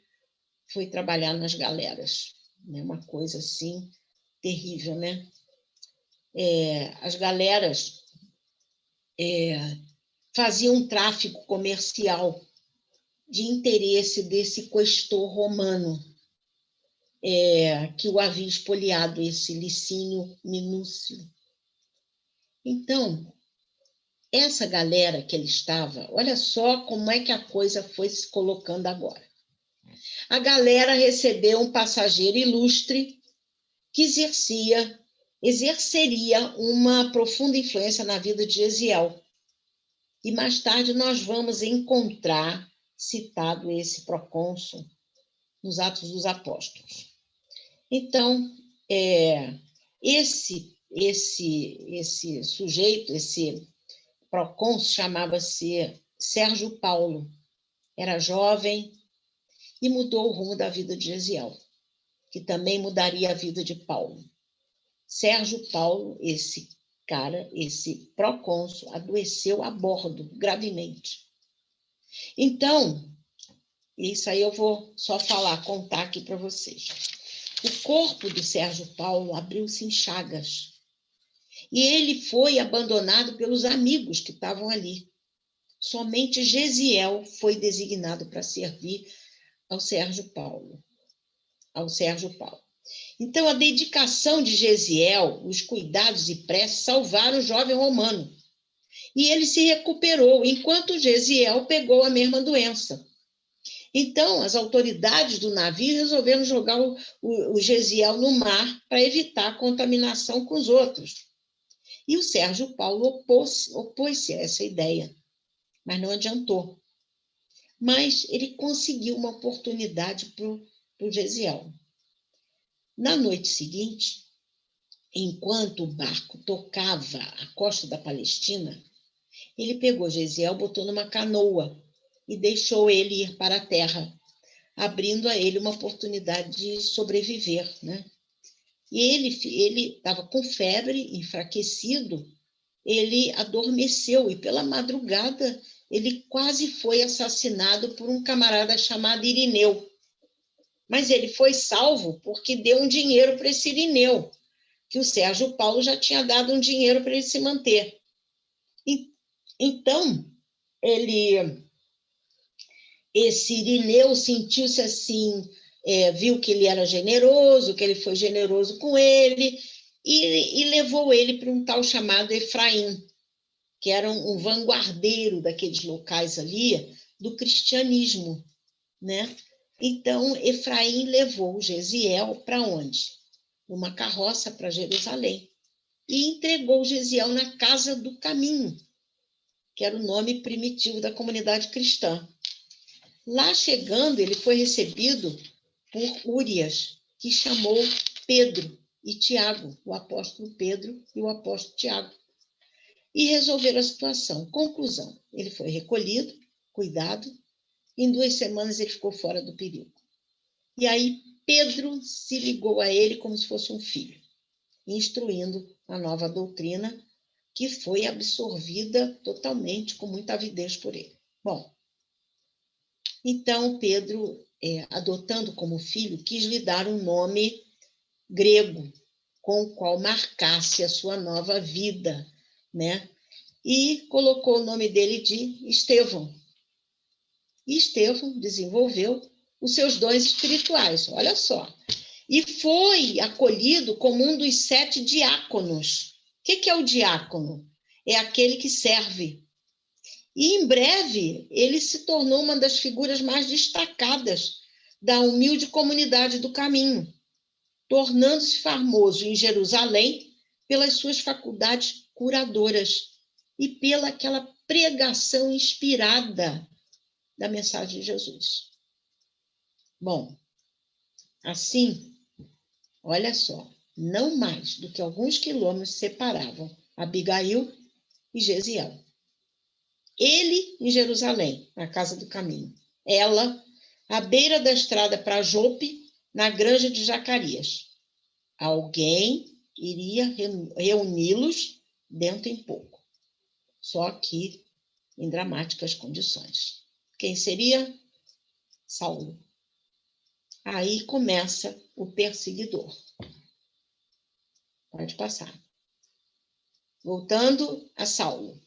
trabalhar nas galeras. Uma coisa assim terrível, né? As galeras faziam um tráfico comercial de interesse desse questor romano, que o havia espoliado, esse Licínio Minúcio. Então, essa galera que ele estava, olha só como é que a coisa foi se colocando agora. A galera recebeu um passageiro ilustre que exerceria uma profunda influência na vida de Gesiel. E mais tarde nós vamos encontrar citado esse procônsul nos Atos dos Apóstolos. Então, esse sujeito, esse procônsul, chamava-se Sérgio Paulo era jovem e mudou o rumo da vida de Gesiel, que também mudaria a vida de Paulo. Sérgio Paulo, esse cara, esse procônsul, adoeceu a bordo, gravemente. Então, isso aí eu vou só contar aqui para vocês. O corpo do Sérgio Paulo abriu-se em chagas. E ele foi abandonado pelos amigos que estavam ali. Somente Gesiel foi designado para servir ao Sérgio Paulo. Então, a dedicação de Gesiel, os cuidados e preces salvaram o jovem romano. E ele se recuperou, enquanto Gesiel pegou a mesma doença. Então, as autoridades do navio resolveram jogar o Gesiel no mar para evitar a contaminação com os outros. E o Sérgio Paulo opôs-se a essa ideia, mas não adiantou. Mas ele conseguiu uma oportunidade para o Gesiel. Na noite seguinte, enquanto o barco tocava a costa da Palestina, ele pegou Gesiel, botou numa canoa e deixou ele ir para a terra, abrindo a ele uma oportunidade de sobreviver, né? E ele estava com febre, enfraquecido, ele adormeceu e pela madrugada ele quase foi assassinado por um camarada chamado Irineu. Mas ele foi salvo porque deu um dinheiro para esse Irineu, que o Sérgio Paulo já tinha dado um dinheiro para ele se manter. Então, esse Irineu sentiu-se assim, viu que ele era generoso, que ele foi generoso com ele, e levou ele para um tal chamado Efraim, que era um vanguardeiro daqueles locais ali, do cristianismo, né? Então, Efraim levou Gesiel para onde? Numa carroça para Jerusalém, e entregou Gesiel na Casa do Caminho, que era o nome primitivo da comunidade cristã. Lá chegando, ele foi recebido por Úrias, que chamou Pedro e Tiago, o apóstolo Pedro e o apóstolo Tiago, e resolveram a situação. Conclusão, ele foi recolhido, cuidado, e em 2 semanas ele ficou fora do perigo. E aí Pedro se ligou a ele como se fosse um filho, instruindo a nova doutrina, que foi absorvida totalmente, com muita avidez por ele. Bom, então Pedro, adotando como filho, quis lhe dar um nome grego, com o qual marcasse a sua nova vida, né? E colocou o nome dele de Estevão. E Estevão desenvolveu os seus dons espirituais, olha só. E foi acolhido como um dos 7 diáconos. O que é o diácono? É aquele que serve. E, em breve, ele se tornou uma das figuras mais destacadas da humilde comunidade do caminho, tornando-se famoso em Jerusalém pelas suas faculdades curadoras e pela aquela pregação inspirada da mensagem de Jesus. Bom, assim, olha só, não mais do que alguns quilômetros separavam Abigail e Gesiel. Ele em Jerusalém, na Casa do Caminho. Ela, à beira da estrada para Jope, na granja de Zacarias. Alguém iria reuni-los dentro em pouco. Só que em dramáticas condições. Quem seria? Saulo. Aí começa o perseguidor. Pode passar. Voltando a Saulo.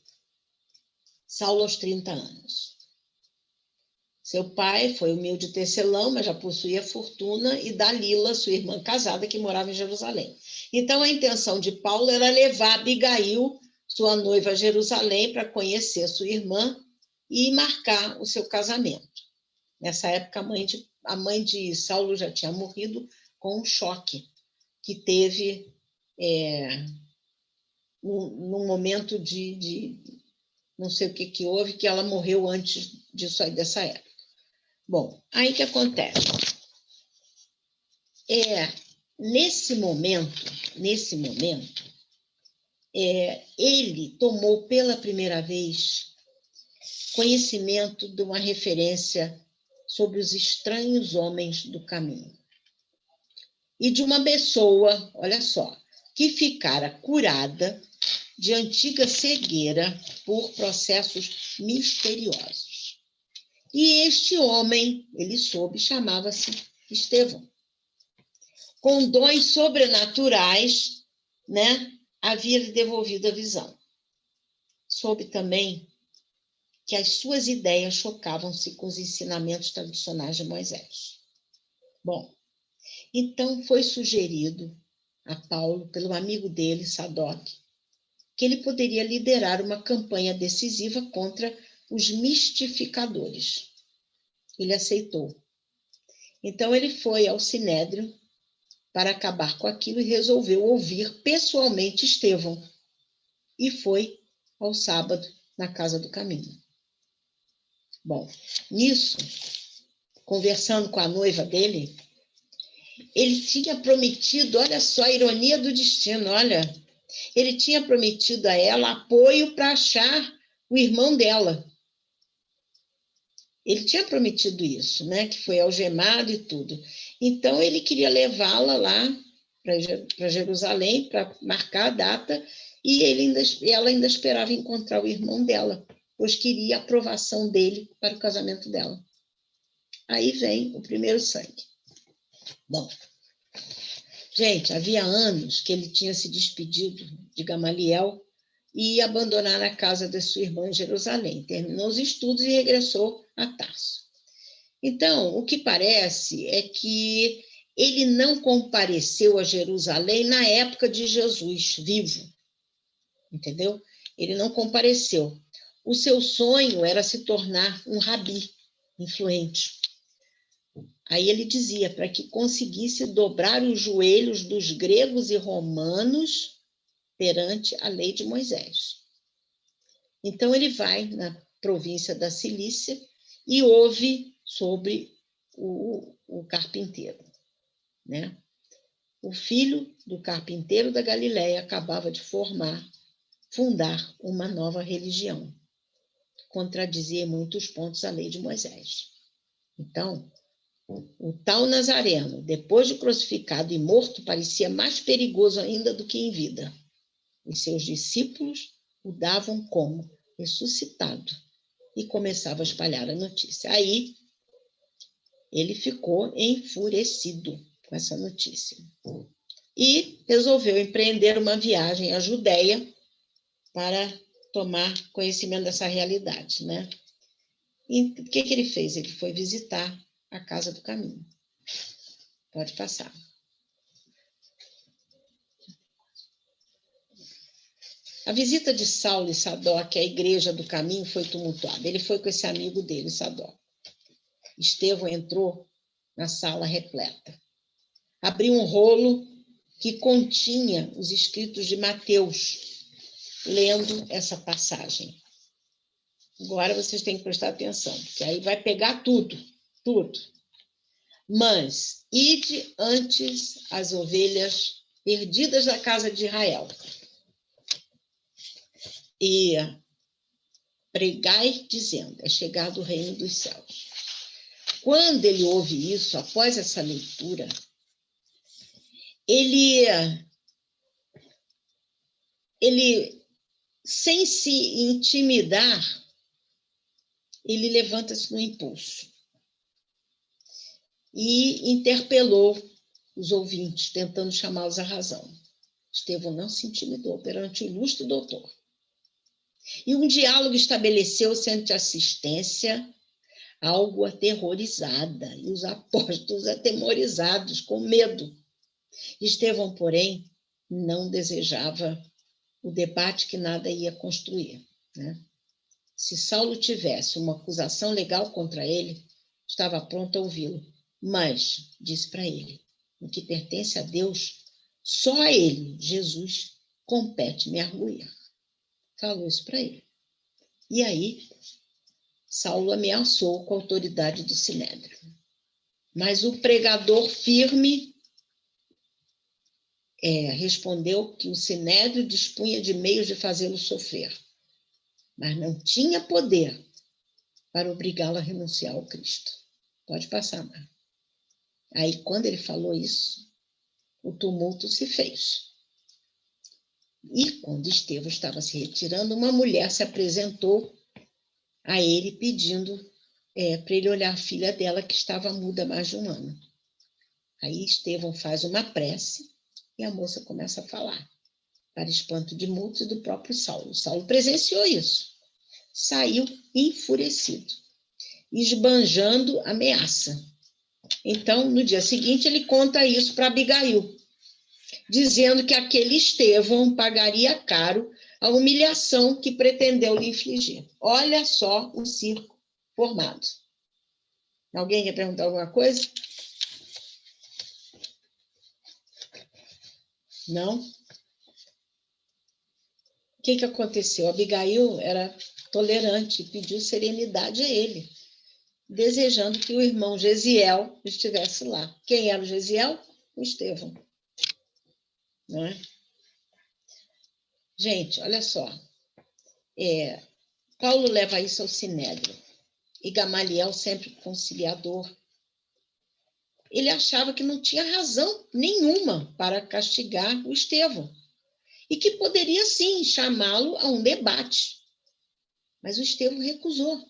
Saulo aos 30 anos. Seu pai foi humilde tecelão, mas já possuía fortuna, e Dalila, sua irmã casada, que morava em Jerusalém. Então, a intenção de Paulo era levar Abigail, sua noiva, a Jerusalém para conhecer sua irmã e marcar o seu casamento. Nessa época, a mãe de Saulo já tinha morrido com um choque que teve num momento de não sei o que houve, que ela morreu antes dessa época. Bom, aí o que acontece? Nesse momento, ele tomou pela primeira vez conhecimento de uma referência sobre os estranhos homens do caminho. E de uma pessoa, olha só, que ficara curada de antiga cegueira por processos misteriosos. E este homem, ele soube, chamava-se Estevão. Com dons sobrenaturais, né, havia-lhe devolvido a visão. Soube também que as suas ideias chocavam-se com os ensinamentos tradicionais de Moisés. Bom, então foi sugerido a Paulo, pelo amigo dele, Sadoc, que ele poderia liderar uma campanha decisiva contra os mistificadores. Ele aceitou. Então ele foi ao Sinédrio para acabar com aquilo e resolveu ouvir pessoalmente Estevão. E foi ao sábado na Casa do Caminho. Bom, nisso, conversando com a noiva dele, ele tinha prometido, olha só a ironia do destino, olha, ele tinha prometido a ela apoio para achar o irmão dela. Ele tinha prometido isso, né? Que foi algemado e tudo. Então, ele queria levá-la lá para Jerusalém, para marcar a data, e ela ainda esperava encontrar o irmão dela, pois queria a aprovação dele para o casamento dela. Aí vem o primeiro sangue. Bom, gente, havia anos que ele tinha se despedido de Gamaliel e ia abandonar a casa da sua irmã em Jerusalém. Terminou os estudos e regressou a Tarso. Então, o que parece é que ele não compareceu a Jerusalém na época de Jesus, vivo. Entendeu? Ele não compareceu. O seu sonho era se tornar um rabi influente. Aí ele dizia, para que conseguisse dobrar os joelhos dos gregos e romanos perante a lei de Moisés. Então ele vai na província da Cilícia e ouve sobre o carpinteiro, né? O filho do carpinteiro da Galileia acabava de fundar uma nova religião. Contradizia em muitos pontos a lei de Moisés. Então, o tal Nazareno, depois de crucificado e morto, parecia mais perigoso ainda do que em vida. E seus discípulos o davam como ressuscitado e começava a espalhar a notícia. Aí, ele ficou enfurecido com essa notícia e resolveu empreender uma viagem à Judéia para tomar conhecimento dessa realidade, né? E o que ele fez? Ele foi visitar a Casa do Caminho. Pode passar. A visita de Saulo e Sadoc à Igreja do Caminho foi tumultuada. Ele foi com esse amigo dele, Sadoc. Estevão entrou na sala repleta. Abriu um rolo que continha os escritos de Mateus, lendo essa passagem. Agora vocês têm que prestar atenção, porque aí vai pegar tudo, tudo. Mas, ide antes as ovelhas perdidas da casa de Israel, e pregai dizendo, é chegado o reino dos céus. Quando ele ouve isso, após essa leitura, ele sem se intimidar, ele levanta-se no impulso e interpelou os ouvintes, tentando chamá-los à razão. Estevão não se intimidou perante o ilustre doutor. E um diálogo estabeleceu-se entre a assistência, algo aterrorizada, e os apóstolos atemorizados, com medo. Estevão, porém, não desejava o debate que nada ia construir, né? Se Saulo tivesse uma acusação legal contra ele, estava pronto a ouvi-lo. Mas, disse para ele, o que pertence a Deus, só a ele, Jesus, compete me arguir. Falou isso para ele. E aí, Saulo ameaçou com a autoridade do Sinédrio. Mas o pregador firme respondeu que o Sinédrio dispunha de meios de fazê-lo sofrer, mas não tinha poder para obrigá-lo a renunciar ao Cristo. Pode passar, Marco. Aí, quando ele falou isso, o tumulto se fez. E quando Estevão estava se retirando, uma mulher se apresentou a ele pedindo para ele olhar a filha dela, que estava muda há mais de um ano. Aí Estevão faz uma prece e a moça começa a falar, para espanto de muitos e do próprio Saulo. Saulo presenciou isso. Saiu enfurecido, esbanjando ameaça. Então, no dia seguinte, ele conta isso para Abigail, dizendo que aquele Estevão pagaria caro a humilhação que pretendeu lhe infligir. Olha só o circo formado. Alguém quer perguntar alguma coisa? Não? O que aconteceu? Abigail era tolerante e pediu serenidade a ele, desejando que o irmão Gesiel estivesse lá. Quem era o Gesiel? O Estevão. Não é? Gente, olha só. Paulo leva isso ao Sinédrio. E Gamaliel, sempre conciliador, ele achava que não tinha razão nenhuma para castigar o Estevão. E que poderia, sim, chamá-lo a um debate. Mas o Estevão recusou.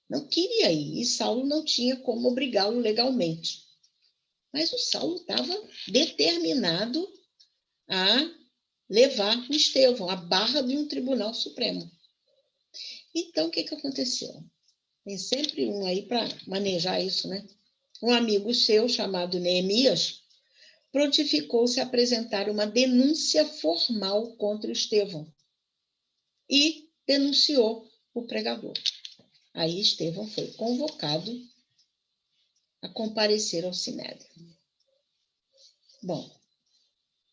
Não queria ir, e Saulo não tinha como obrigá-lo legalmente. Mas o Saulo estava determinado a levar o Estevão à barra de um tribunal supremo. Então, o que aconteceu? Tem sempre um aí para manejar isso, né? Um amigo seu, chamado Neemias, prontificou-se a apresentar uma denúncia formal contra o Estevão e denunciou o pregador. Aí Estevão foi convocado a comparecer ao Sinédrio. Bom,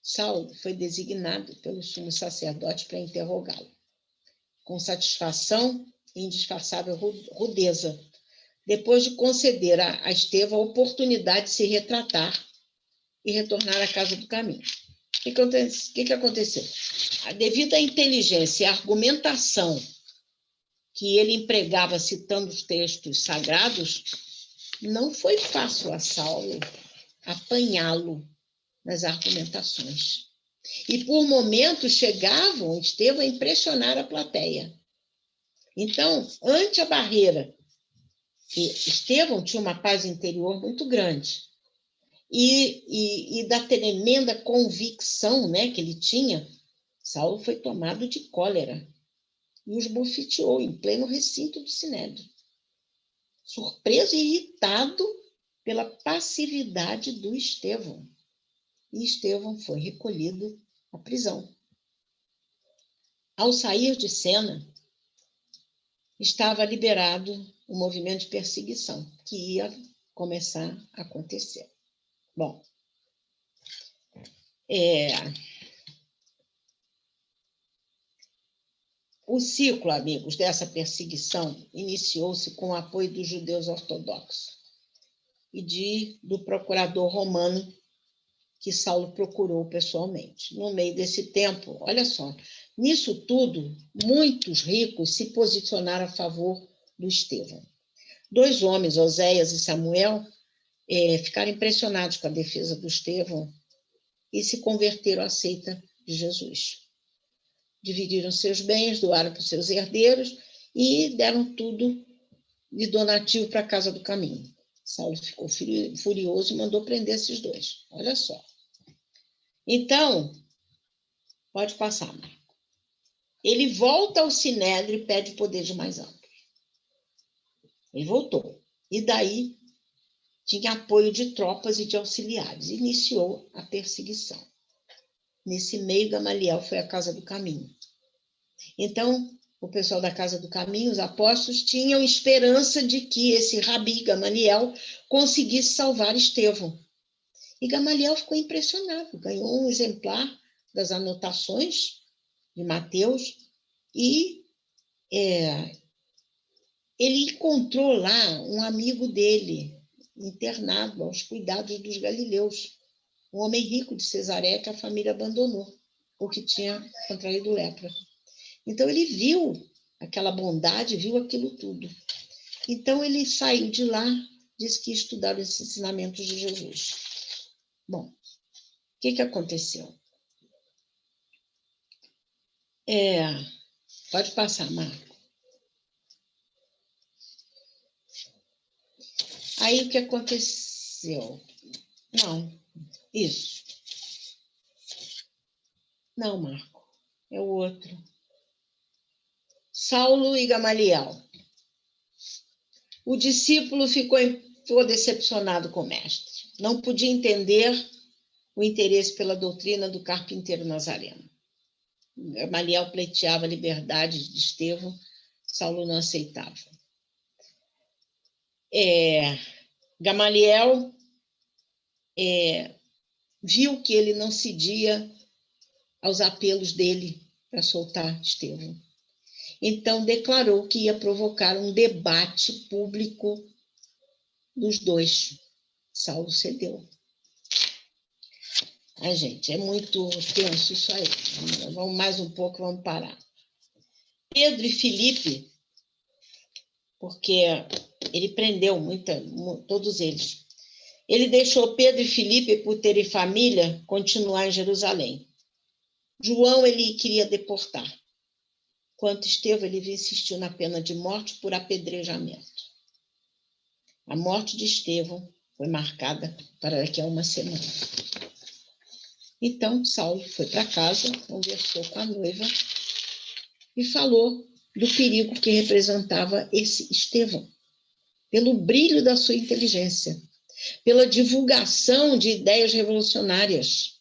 Saulo foi designado pelo sumo sacerdote para interrogá-lo. Com satisfação e indisfarçável rudeza, depois de conceder a Estevão a oportunidade de se retratar e retornar à casa do caminho. O que aconteceu? Devido à inteligência e à argumentação que ele empregava citando os textos sagrados, não foi fácil a Saulo apanhá-lo nas argumentações. E, por momentos, chegavam Estevão a impressionar a plateia. Então, ante a barreira, que Estevão tinha uma paz interior muito grande, e da tremenda convicção, né, que ele tinha, Saulo foi tomado de cólera e os bofeteou em pleno recinto do Sinédrio, surpreso e irritado pela passividade do Estevão. E Estevão foi recolhido à prisão. Ao sair de cena, estava liberado o movimento de perseguição, que ia começar a acontecer. Bom, o ciclo, amigos, dessa perseguição iniciou-se com o apoio dos judeus ortodoxos e do procurador romano que Saulo procurou pessoalmente. No meio desse tempo, olha só, nisso tudo, muitos ricos se posicionaram a favor do Estevão. 2 homens, Oséias e Samuel, ficaram impressionados com a defesa do Estevão e se converteram à seita de Jesus. Dividiram seus bens, doaram para os seus herdeiros e deram tudo de donativo para a casa do caminho. Saulo ficou furioso e mandou prender esses 2. Olha só. Então, pode passar, Marco. Ele volta ao Sinédrio e pede poderes mais amplos. Ele voltou. E daí tinha apoio de tropas e de auxiliares. Iniciou a perseguição. Nesse meio, Gamaliel foi à casa do caminho. Então, o pessoal da casa do caminho, os apóstolos, tinham esperança de que esse rabi Gamaliel conseguisse salvar Estevão. E Gamaliel ficou impressionado, ganhou um exemplar das anotações de Mateus e ele encontrou lá um amigo dele, internado aos cuidados dos galileus, um homem rico de Cesareia que a família abandonou, porque tinha contraído lepra. Então, ele viu aquela bondade, viu aquilo tudo. Então, ele saiu de lá, disse que ia estudar os ensinamentos de Jesus. Bom, o que aconteceu? Pode passar, Marco. Aí, o que aconteceu? Não, isso. Não, Marco, é o outro. Saulo e Gamaliel. O discípulo ficou decepcionado com o mestre. Não podia entender o interesse pela doutrina do carpinteiro nazareno. Gamaliel pleiteava a liberdade de Estevão, Saulo não aceitava. Gamaliel viu que ele não cedia aos apelos dele para soltar Estevão. Então, declarou que ia provocar um debate público dos dois. Saulo cedeu. Ai, gente, é muito tenso isso aí. Vamos mais um pouco, vamos parar. Pedro e Filipe, porque ele prendeu todos eles. Ele deixou Pedro e Filipe, por terem família, continuar em Jerusalém. João, ele queria deportar. Quanto Estevão, ele insistiu na pena de morte por apedrejamento. A morte de Estevão foi marcada para daqui a uma semana. Então, Saulo foi para casa, conversou com a noiva e falou do perigo que representava esse Estevão, pelo brilho da sua inteligência, pela divulgação de ideias revolucionárias.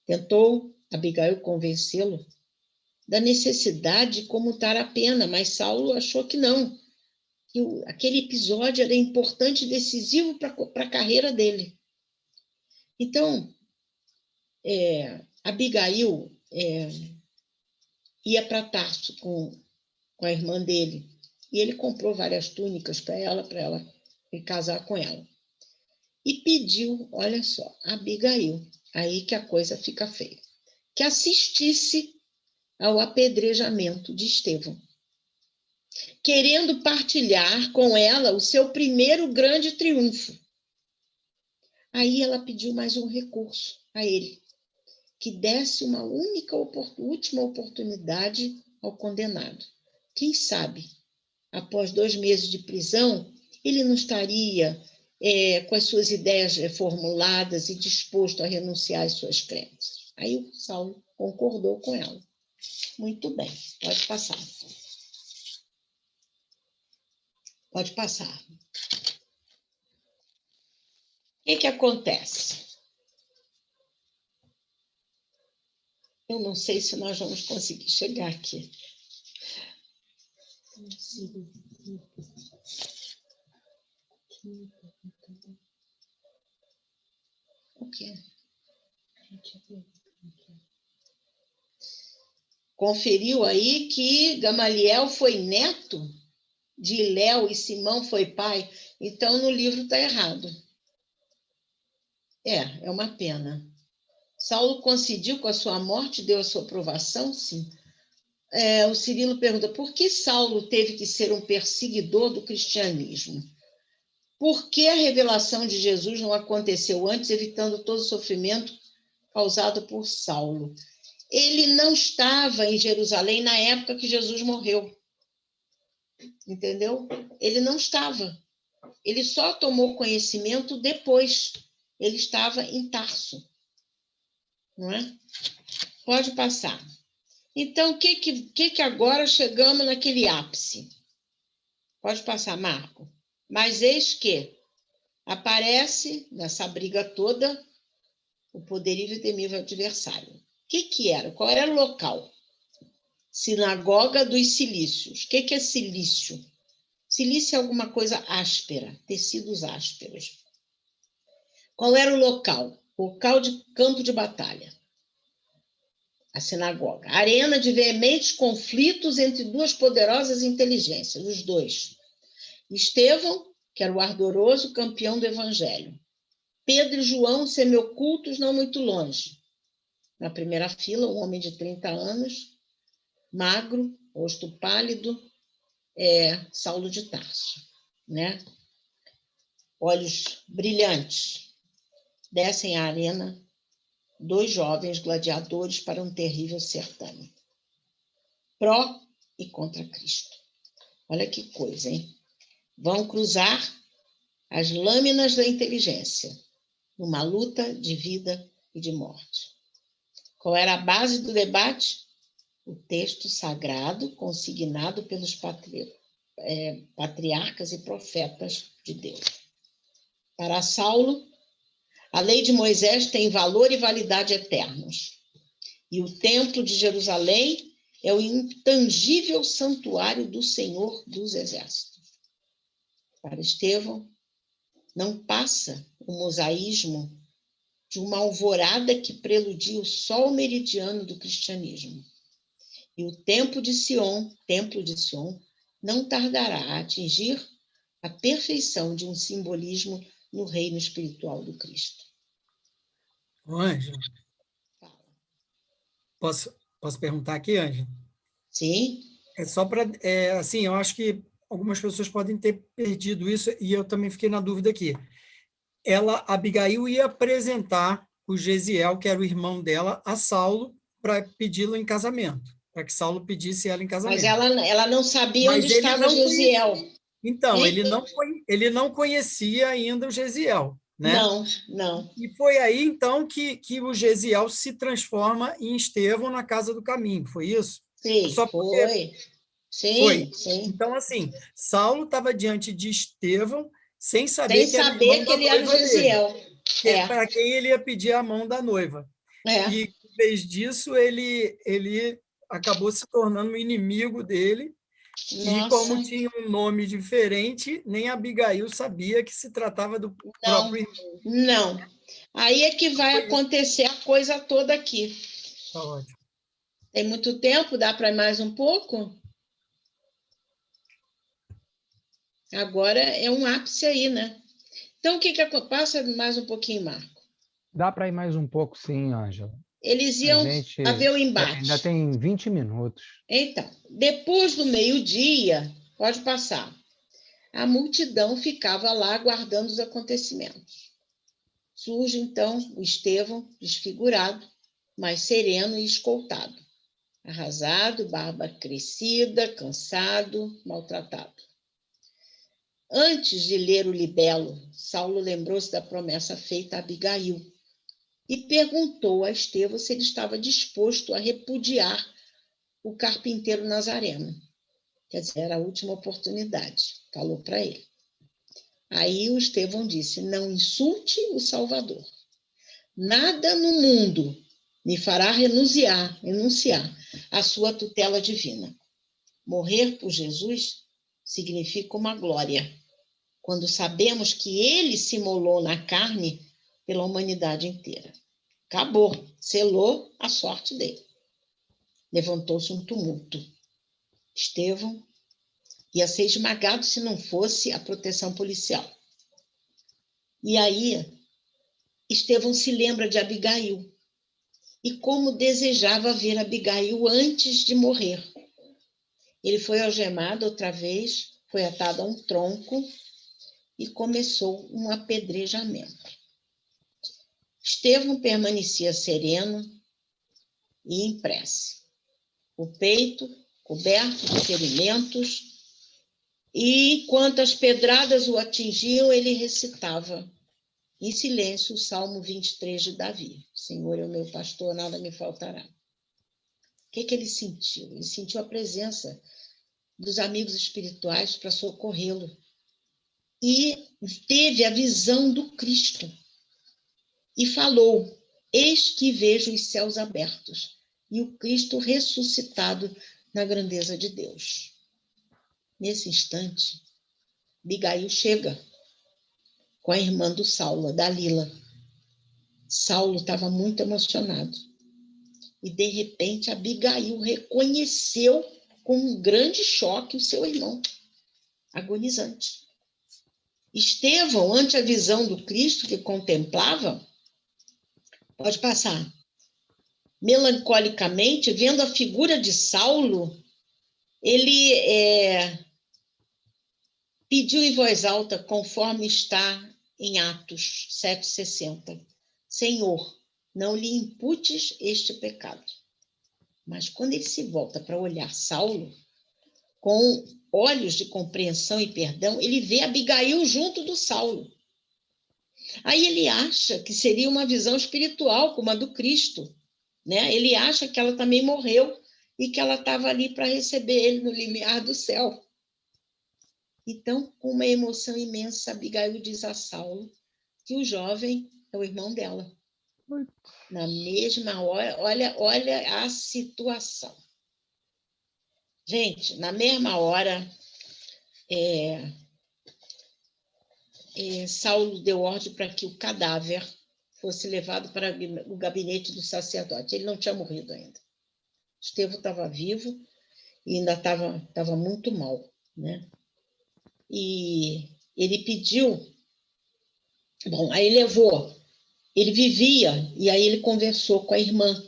Tentou Abigail convencê-lo da necessidade de comutar a pena, mas Saulo achou que não, que aquele episódio era importante e decisivo para a carreira dele. Então, Abigail ia para Tarso com a irmã dele, e ele comprou várias túnicas para ela ir casar com ela. E pediu, olha só, Abigail, aí que a coisa fica feia, que assistisse ao apedrejamento de Estevão, querendo partilhar com ela o seu primeiro grande triunfo. Aí ela pediu mais um recurso a ele, que desse uma última oportunidade ao condenado. Quem sabe, após 2 meses de prisão, ele não estaria com as suas ideias reformuladas e disposto a renunciar às suas crenças. Aí o Saulo concordou com ela. Muito bem, pode passar. Pode passar. O que acontece? Eu não sei se nós vamos conseguir chegar aqui. O quê? Conferiu aí que Gamaliel foi neto de Léo e Simão foi pai. Então, no livro está errado. É uma pena. Saulo coincidiu com a sua morte, deu a sua aprovação, sim. O Cirilo pergunta, por que Saulo teve que ser um perseguidor do cristianismo? Por que a revelação de Jesus não aconteceu antes, evitando todo o sofrimento causado por Saulo? Ele não estava em Jerusalém na época que Jesus morreu. Entendeu? Ele não estava. Ele só tomou conhecimento depois. Ele estava em Tarso. Não é? Pode passar. Então, o que agora chegamos naquele ápice? Pode passar, Marco. Mas eis que aparece, nessa briga toda, o poderível e temível adversário. O que era? Qual era o local? Sinagoga dos Cilícios. O que é cilício? Cilício é alguma coisa áspera, tecidos ásperos. Qual era o local? Local de campo de batalha. A sinagoga. Arena de veementes conflitos entre duas poderosas inteligências, os dois. Estevão, que era o ardoroso campeão do evangelho. Pedro e João, semiocultos, não muito longe. Na primeira fila, um homem de 30 anos, magro, rosto pálido, Saulo de Tarso, né? Olhos brilhantes. Descem à arena 2 jovens gladiadores para um terrível certame. Pró e contra Cristo. Olha que coisa, hein? Vão cruzar as lâminas da inteligência numa luta de vida e de morte. Qual era a base do debate? O texto sagrado consignado pelos patriarcas e profetas de Deus. Para Saulo, a lei de Moisés tem valor e validade eternos. E o templo de Jerusalém é o intangível santuário do Senhor dos Exércitos. Para Estevão, não passa o mosaísmo de uma alvorada que preludia o sol meridiano do cristianismo. E o templo de Sion, não tardará a atingir a perfeição de um simbolismo no reino espiritual do Cristo. Ângela, posso perguntar aqui, Ângela? Sim. É só para, assim, eu acho que algumas pessoas podem ter perdido isso, e eu também fiquei na dúvida aqui. Abigail ia apresentar o Gesiel, que era o irmão dela, a Saulo, para pedi-lo em casamento, para que Saulo pedisse ela em casamento. Mas ela não sabia onde estava Gesiel. Então, ele não conhecia ainda o Gesiel, né? Não. E foi aí, então, que o Gesiel se transforma em Estevão na Casa do Caminho, foi isso? Sim, foi. Foi. Sim. Então, assim, Saulo estava diante de Estevão sem saber que era ele era o Gesiel. Para quem ele ia pedir a mão da noiva. E, em vez disso, ele acabou se tornando um inimigo dele. Nossa. E como tinha um nome diferente, nem Abigail sabia que se tratava do próprio irmão. Não. Aí é que vai acontecer a coisa toda aqui. Tá ótimo. Tem muito tempo? Dá para ir mais um pouco? Agora é um ápice aí, né? Então, o que passa mais um pouquinho, Marco? Dá para ir mais um pouco, sim, Ângela. Eles iam haver o embate. Ainda tem 20 minutos. Então, depois do meio-dia, pode passar. A multidão ficava lá aguardando os acontecimentos. Surge, então, o Estevão, desfigurado, mas sereno e escoltado. Arrasado, barba crescida, cansado, maltratado. Antes de ler o libelo, Saulo lembrou-se da promessa feita a Abigail e perguntou a Estevão se ele estava disposto a repudiar o carpinteiro nazareno. Quer dizer, era a última oportunidade, falou para ele. Aí o Estevão disse, não insulte o Salvador. Nada no mundo me fará renunciar à sua tutela divina. Morrer por Jesus significa uma glória, quando sabemos que ele se imolou na carne pela humanidade inteira. Acabou, selou a sorte dele. Levantou-se um tumulto. Estevão ia ser esmagado se não fosse a proteção policial. E aí, Estevão se lembra de Abigail e como desejava ver Abigail antes de morrer. Ele foi algemado outra vez, foi atado a um tronco e começou um apedrejamento. Estevão permanecia sereno e em prece, o peito coberto de ferimentos, e enquanto as pedradas o atingiam, ele recitava em silêncio o Salmo 23 de Davi. Senhor é o meu pastor, nada me faltará. O que ele sentiu? Ele sentiu a presença dos amigos espirituais para socorrê-lo. E teve a visão do Cristo. E falou, eis que vejo os céus abertos e o Cristo ressuscitado na grandeza de Deus. Nesse instante, Abigail chega com a irmã do Saulo, Dalila. Saulo estava muito emocionado. E, de repente, Abigail reconheceu com um grande choque o seu irmão, agonizante. Estevão, ante a visão do Cristo que contemplava, pode passar, Melancolicamente, vendo a figura de Saulo, ele pediu em voz alta, conforme está em Atos 7,60. Senhor, não lhe imputes este pecado. Mas quando ele se volta para olhar Saulo, com olhos de compreensão e perdão, ele vê Abigail junto do Saulo. Aí ele acha que seria uma visão espiritual, como a do Cristo, né? Ele acha que ela também morreu e que ela estava ali para receber ele no limiar do céu. Então, com uma emoção imensa, Abigail diz a Saulo que o jovem é o irmão dela. Na mesma hora, olha a situação. Gente, na mesma hora, Saulo deu ordem para que o cadáver fosse levado para o gabinete do sacerdote. Ele não tinha morrido ainda. Estevão estava vivo e ainda estava muito mal, né? E ele pediu... Bom, aí levou... Ele vivia, e aí ele conversou com a irmã,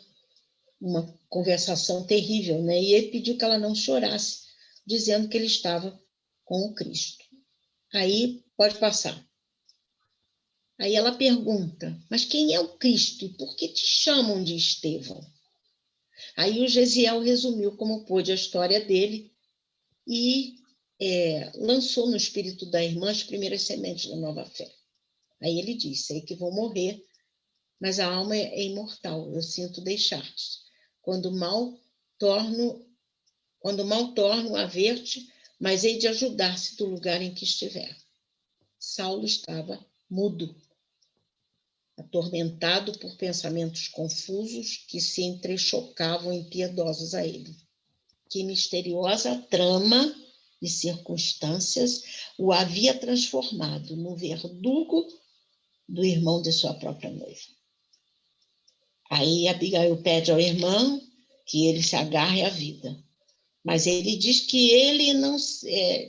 uma conversação terrível, né? E ele pediu que ela não chorasse, dizendo que ele estava com o Cristo. Aí, pode passar. Aí ela pergunta, mas quem é o Cristo e por que te chamam de Estevão? Aí o Gesiel resumiu como pôde a história dele e lançou no espírito da irmã as primeiras sementes da nova fé. Aí ele disse, sei que vou morrer, mas a alma é imortal, eu sinto deixar-te. Quando mal torno a ver-te, mas hei de ajudar-se do lugar em que estiver. Saulo estava mudo, atormentado por pensamentos confusos que se entrechocavam impiedosos a ele. Que misteriosa trama de circunstâncias o havia transformado no verdugo do irmão de sua própria noiva. Aí Abigail pede ao irmão que ele se agarre à vida. Mas ele diz que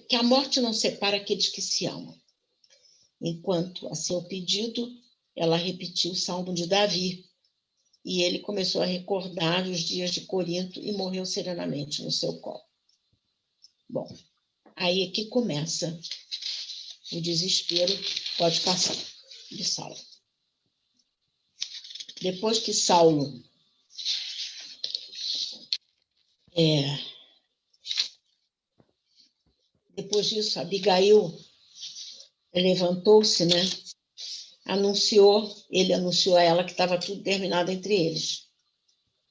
que a morte não separa aqueles que se amam. Enquanto, a seu pedido, ela repetiu o Salmo de Davi. E ele começou a recordar os dias de Corinto e morreu serenamente no seu colo. Bom, aí é que começa o desespero, pode passar, de Saulo. Depois que Saulo depois disso, Abigail levantou-se, né? Ele anunciou a ela que estava tudo terminado entre eles,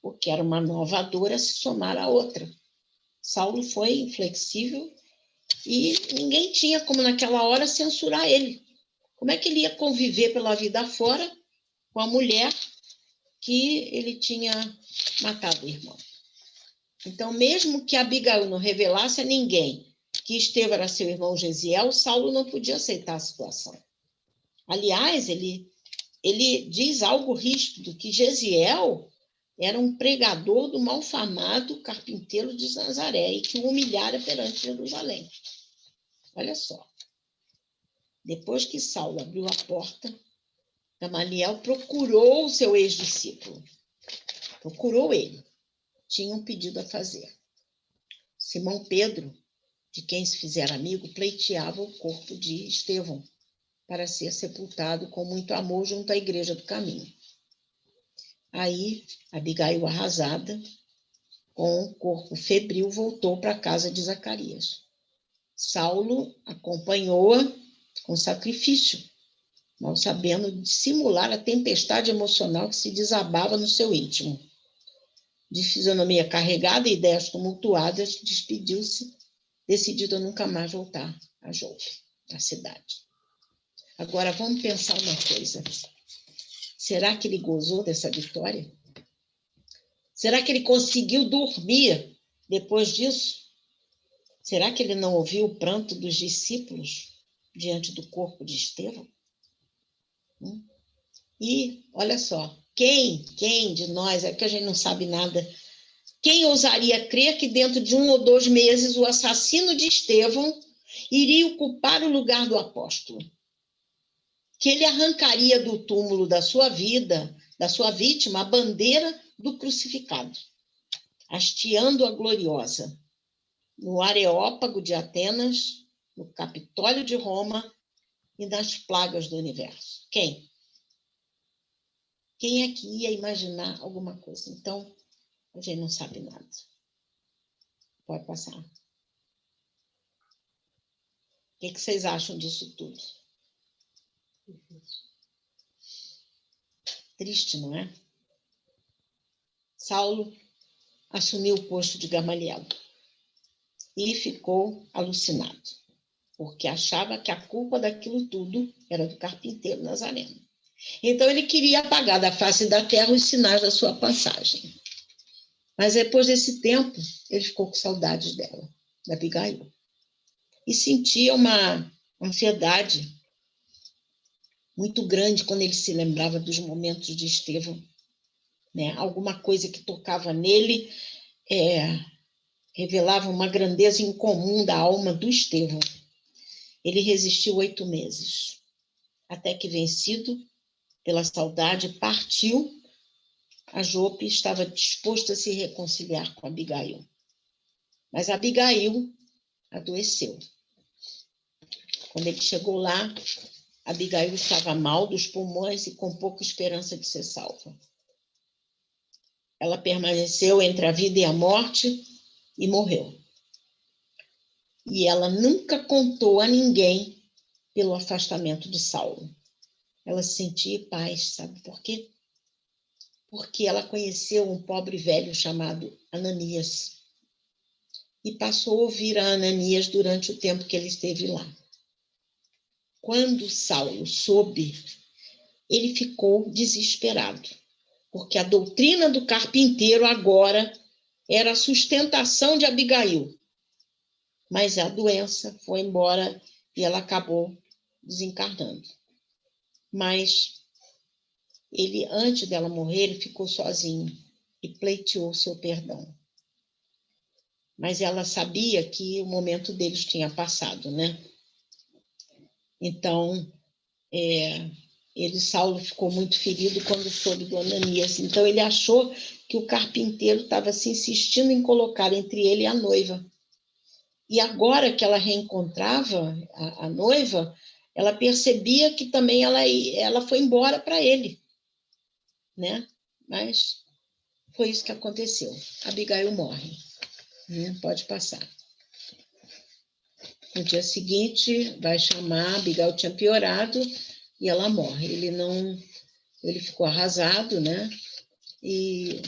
porque era uma nova dor a se somar à outra. Saulo foi inflexível e ninguém tinha como naquela hora censurar ele. Como é que ele ia conviver pela vida fora com a mulher que ele tinha matado o irmão? Então, mesmo que Abigail não revelasse a ninguém que Estevão era seu irmão Gesiel, Saulo não podia aceitar a situação. Aliás, ele diz algo ríspido, que Gesiel era um pregador do malfamado carpinteiro de Nazaré e que o humilhara perante Jerusalém. Olha só. Depois que Saulo abriu a porta, Gamaliel procurou o seu ex-discípulo. Procurou ele. Tinha um pedido a fazer. Simão Pedro, de quem se fizera amigo, pleiteava o corpo de Estevão para ser sepultado com muito amor junto à igreja do caminho. Aí, Abigail, arrasada, com o corpo febril, voltou para a casa de Zacarias. Saulo acompanhou-a com sacrifício, mal sabendo dissimular a tempestade emocional que se desabava no seu íntimo. De fisionomia carregada e ideias tumultuadas, despediu-se, decidido a nunca mais voltar a Jope, a cidade. Agora, vamos pensar uma coisa. Será que ele gozou dessa vitória? Será que ele conseguiu dormir depois disso? Será que ele não ouviu o pranto dos discípulos diante do corpo de Estevão? E, olha só, quem de nós, é que a gente não sabe nada, quem ousaria crer que dentro de 1 ou 2 meses o assassino de Estevão iria ocupar o lugar do apóstolo? Que ele arrancaria do túmulo da sua vida, da sua vítima, a bandeira do crucificado, hasteando a gloriosa, no Areópago de Atenas, no Capitólio de Roma e nas plagas do universo. Quem? Quem é que ia imaginar alguma coisa? Então, a gente não sabe nada. Pode passar. O que vocês acham disso tudo? Triste, não é? Saulo assumiu o posto de Gamaliel e ficou alucinado, porque achava que a culpa daquilo tudo era do carpinteiro Nazareno. Então, ele queria apagar da face da terra os sinais da sua passagem. Mas, depois desse tempo, ele ficou com saudades dela, da Abigail, e sentia uma ansiedade muito grande quando ele se lembrava dos momentos de Estevão, né? Alguma coisa que tocava nele revelava uma grandeza incomum da alma do Estevão. Ele resistiu 8 meses, até que, vencido pela saudade, partiu a Jope e estava disposto a se reconciliar com Abigail. Mas Abigail adoeceu. Quando ele chegou lá, Abigail estava mal dos pulmões e com pouca esperança de ser salva. Ela permaneceu entre a vida e a morte e morreu. E ela nunca contou a ninguém pelo afastamento de Saulo. Ela se sentia em paz, sabe por quê? Porque ela conheceu um pobre velho chamado Ananias e passou a ouvir a Ananias durante o tempo que ele esteve lá. Quando Saulo soube, ele ficou desesperado, porque a doutrina do carpinteiro agora era a sustentação de Abigail. Mas a doença foi embora e ela acabou desencarnando. Mas ele, antes dela morrer, ele ficou sozinho e pleiteou seu perdão. Mas ela sabia que o momento deles tinha passado, né? Então, Saulo ficou muito ferido quando soube do Ananias. Então, ele achou que o carpinteiro estava se insistindo em colocar entre ele e a noiva. E agora que ela reencontrava a noiva, ela percebia que também ela foi embora para ele, né? Mas foi isso que aconteceu. Abigail morre. Pode passar. No dia seguinte, vai chamar, Abigail tinha piorado e ela morre. Ele ficou arrasado, né? E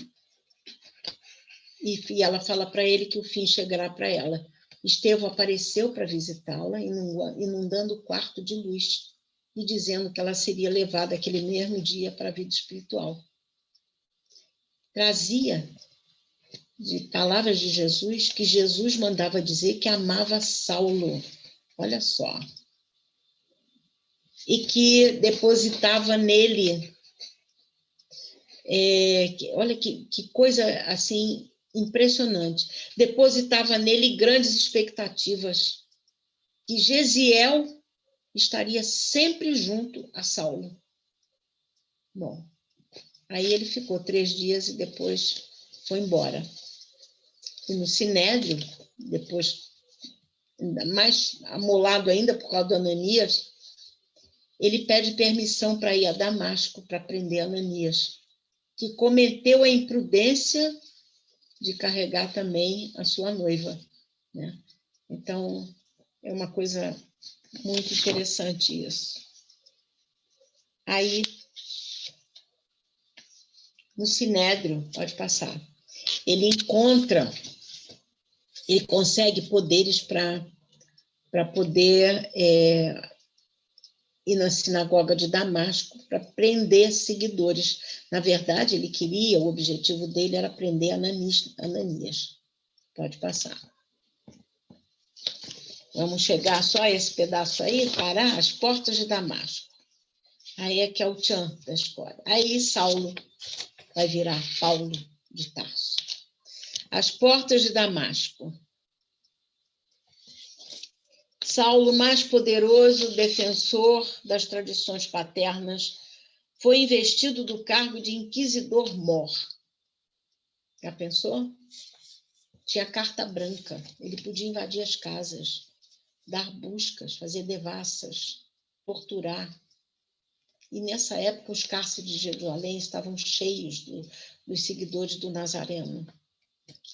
ela fala para ele que o fim chegará para ela. Estevão apareceu para visitá-la, inundando o quarto de luz e dizendo que ela seria levada aquele mesmo dia para a vida espiritual. Trazia de palavras de Jesus que Jesus mandava dizer que amava Saulo. Olha só. E que depositava nele... olha que coisa assim impressionante. Depositava nele grandes expectativas, que Gesiel estaria sempre junto a Saulo. Bom, aí ele ficou 3 dias e depois foi embora. E no Sinédrio, depois, ainda mais amolado ainda por causa do Ananias, ele pede permissão para ir a Damasco para prender Ananias, que cometeu a imprudência de carregar também a sua noiva, né? Então, é uma coisa muito interessante isso. Aí, no Sinédrio, pode passar, ele consegue poderes para poder ir na sinagoga de Damasco para prender seguidores. Na verdade, o objetivo dele era prender Ananias. Pode passar. Vamos chegar só a esse pedaço aí, parar as portas de Damasco. Aí é que é o tchan da história. Aí Saulo vai virar Paulo de Tarso. As portas de Damasco. Saulo, mais poderoso defensor das tradições paternas, foi investido do cargo de inquisidor-mor Já pensou? Tinha carta branca. Ele podia invadir as casas, dar buscas, fazer devassas, torturar. E nessa época os cárceres de Jerusalém estavam cheios dos seguidores do Nazareno.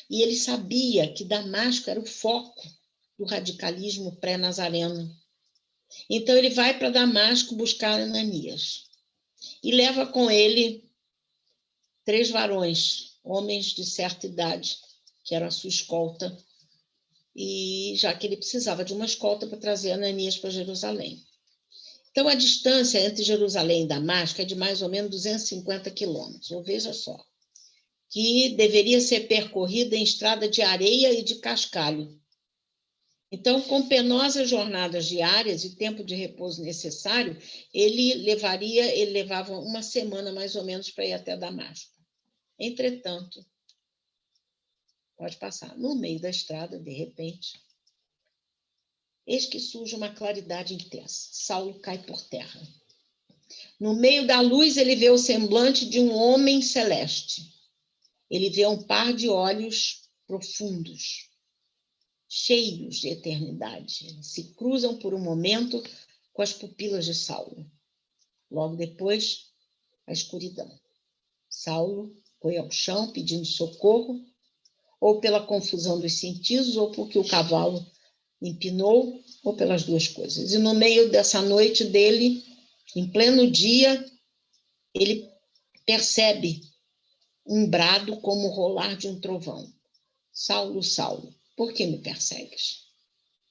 E ele sabia que Damasco era o foco do radicalismo pré-nazareno. Então ele vai para Damasco buscar Ananias. E leva com ele 3 varões, homens de certa idade, que eram a sua escolta, e já que ele precisava de uma escolta para trazer Ananias para Jerusalém. Então, a distância entre Jerusalém e Damasco é de mais ou menos 250 quilômetros, ou veja só, que deveria ser percorrida em estrada de areia e de cascalho. Então, com penosas jornadas diárias e tempo de repouso necessário, ele levava uma semana mais ou menos para ir até Damasco. Entretanto, pode passar, no meio da estrada, de repente, eis que surge uma claridade intensa. Saulo cai por terra. No meio da luz, ele vê o semblante de um homem celeste. Ele vê um par de olhos profundos, cheios de eternidade. Se cruzam por um momento com as pupilas de Saulo. Logo depois, a escuridão. Saulo foi ao chão pedindo socorro, ou pela confusão dos sentidos, ou porque o cavalo empinou, ou pelas duas coisas. E no meio dessa noite dele, em pleno dia, ele percebe um brado como o rolar de um trovão. Saulo, Saulo, por que me persegues?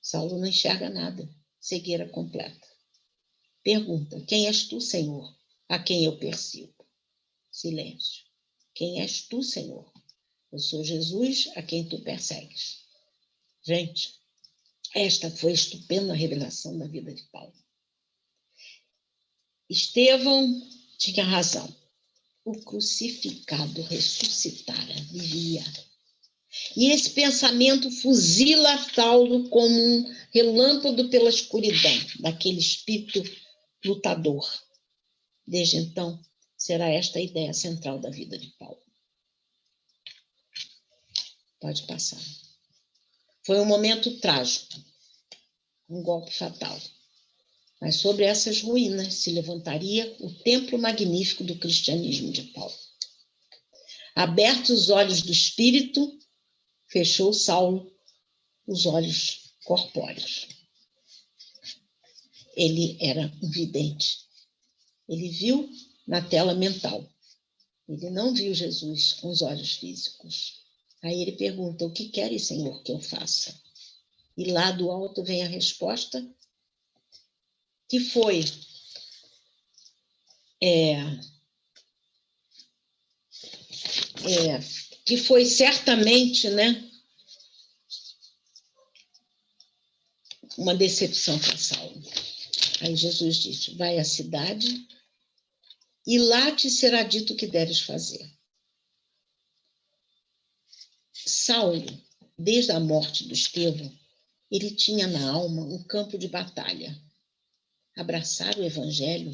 Saulo não enxerga nada, cegueira completa. Pergunta, quem és tu, Senhor, a quem eu persigo? Silêncio. Quem és tu, Senhor? Eu sou Jesus, a quem tu persegues. Gente, esta foi a estupenda revelação da vida de Paulo. Estevão tinha razão. O crucificado ressuscitara, vivia. E esse pensamento fuzila Saulo como um relâmpago pela escuridão daquele espírito lutador. Desde então, será esta a ideia central da vida de Paulo. Pode passar. Foi um momento trágico, um golpe fatal. Mas sobre essas ruínas se levantaria o templo magnífico do cristianismo de Paulo. Abertos os olhos do espírito, fechou Saulo os olhos corpóreos. Ele era um vidente. Ele viu na tela mental. Ele não viu Jesus com os olhos físicos. Aí ele pergunta, o que queres, Senhor, que eu faça? E lá do alto vem a resposta, que foi certamente, né, uma decepção para Saulo. Aí Jesus diz, vai à cidade e lá te será dito o que deves fazer. Saulo, desde a morte do Estevão, ele tinha na alma um campo de batalha. Abraçar o evangelho,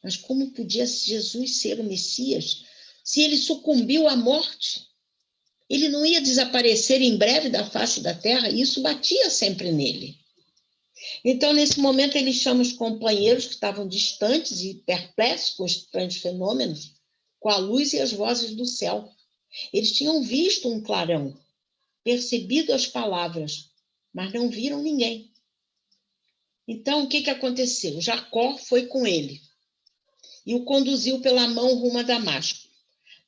mas como podia Jesus ser o Messias se ele sucumbiu à morte? Ele não ia desaparecer em breve da face da terra, e isso batia sempre nele. Então, nesse momento, ele chama os companheiros que estavam distantes e perplexos com os estranhos fenômenos, com a luz e as vozes do céu. Eles tinham visto um clarão, percebido as palavras, mas não viram ninguém. Então, o que aconteceu? Jacó foi com ele e o conduziu pela mão rumo a Damasco.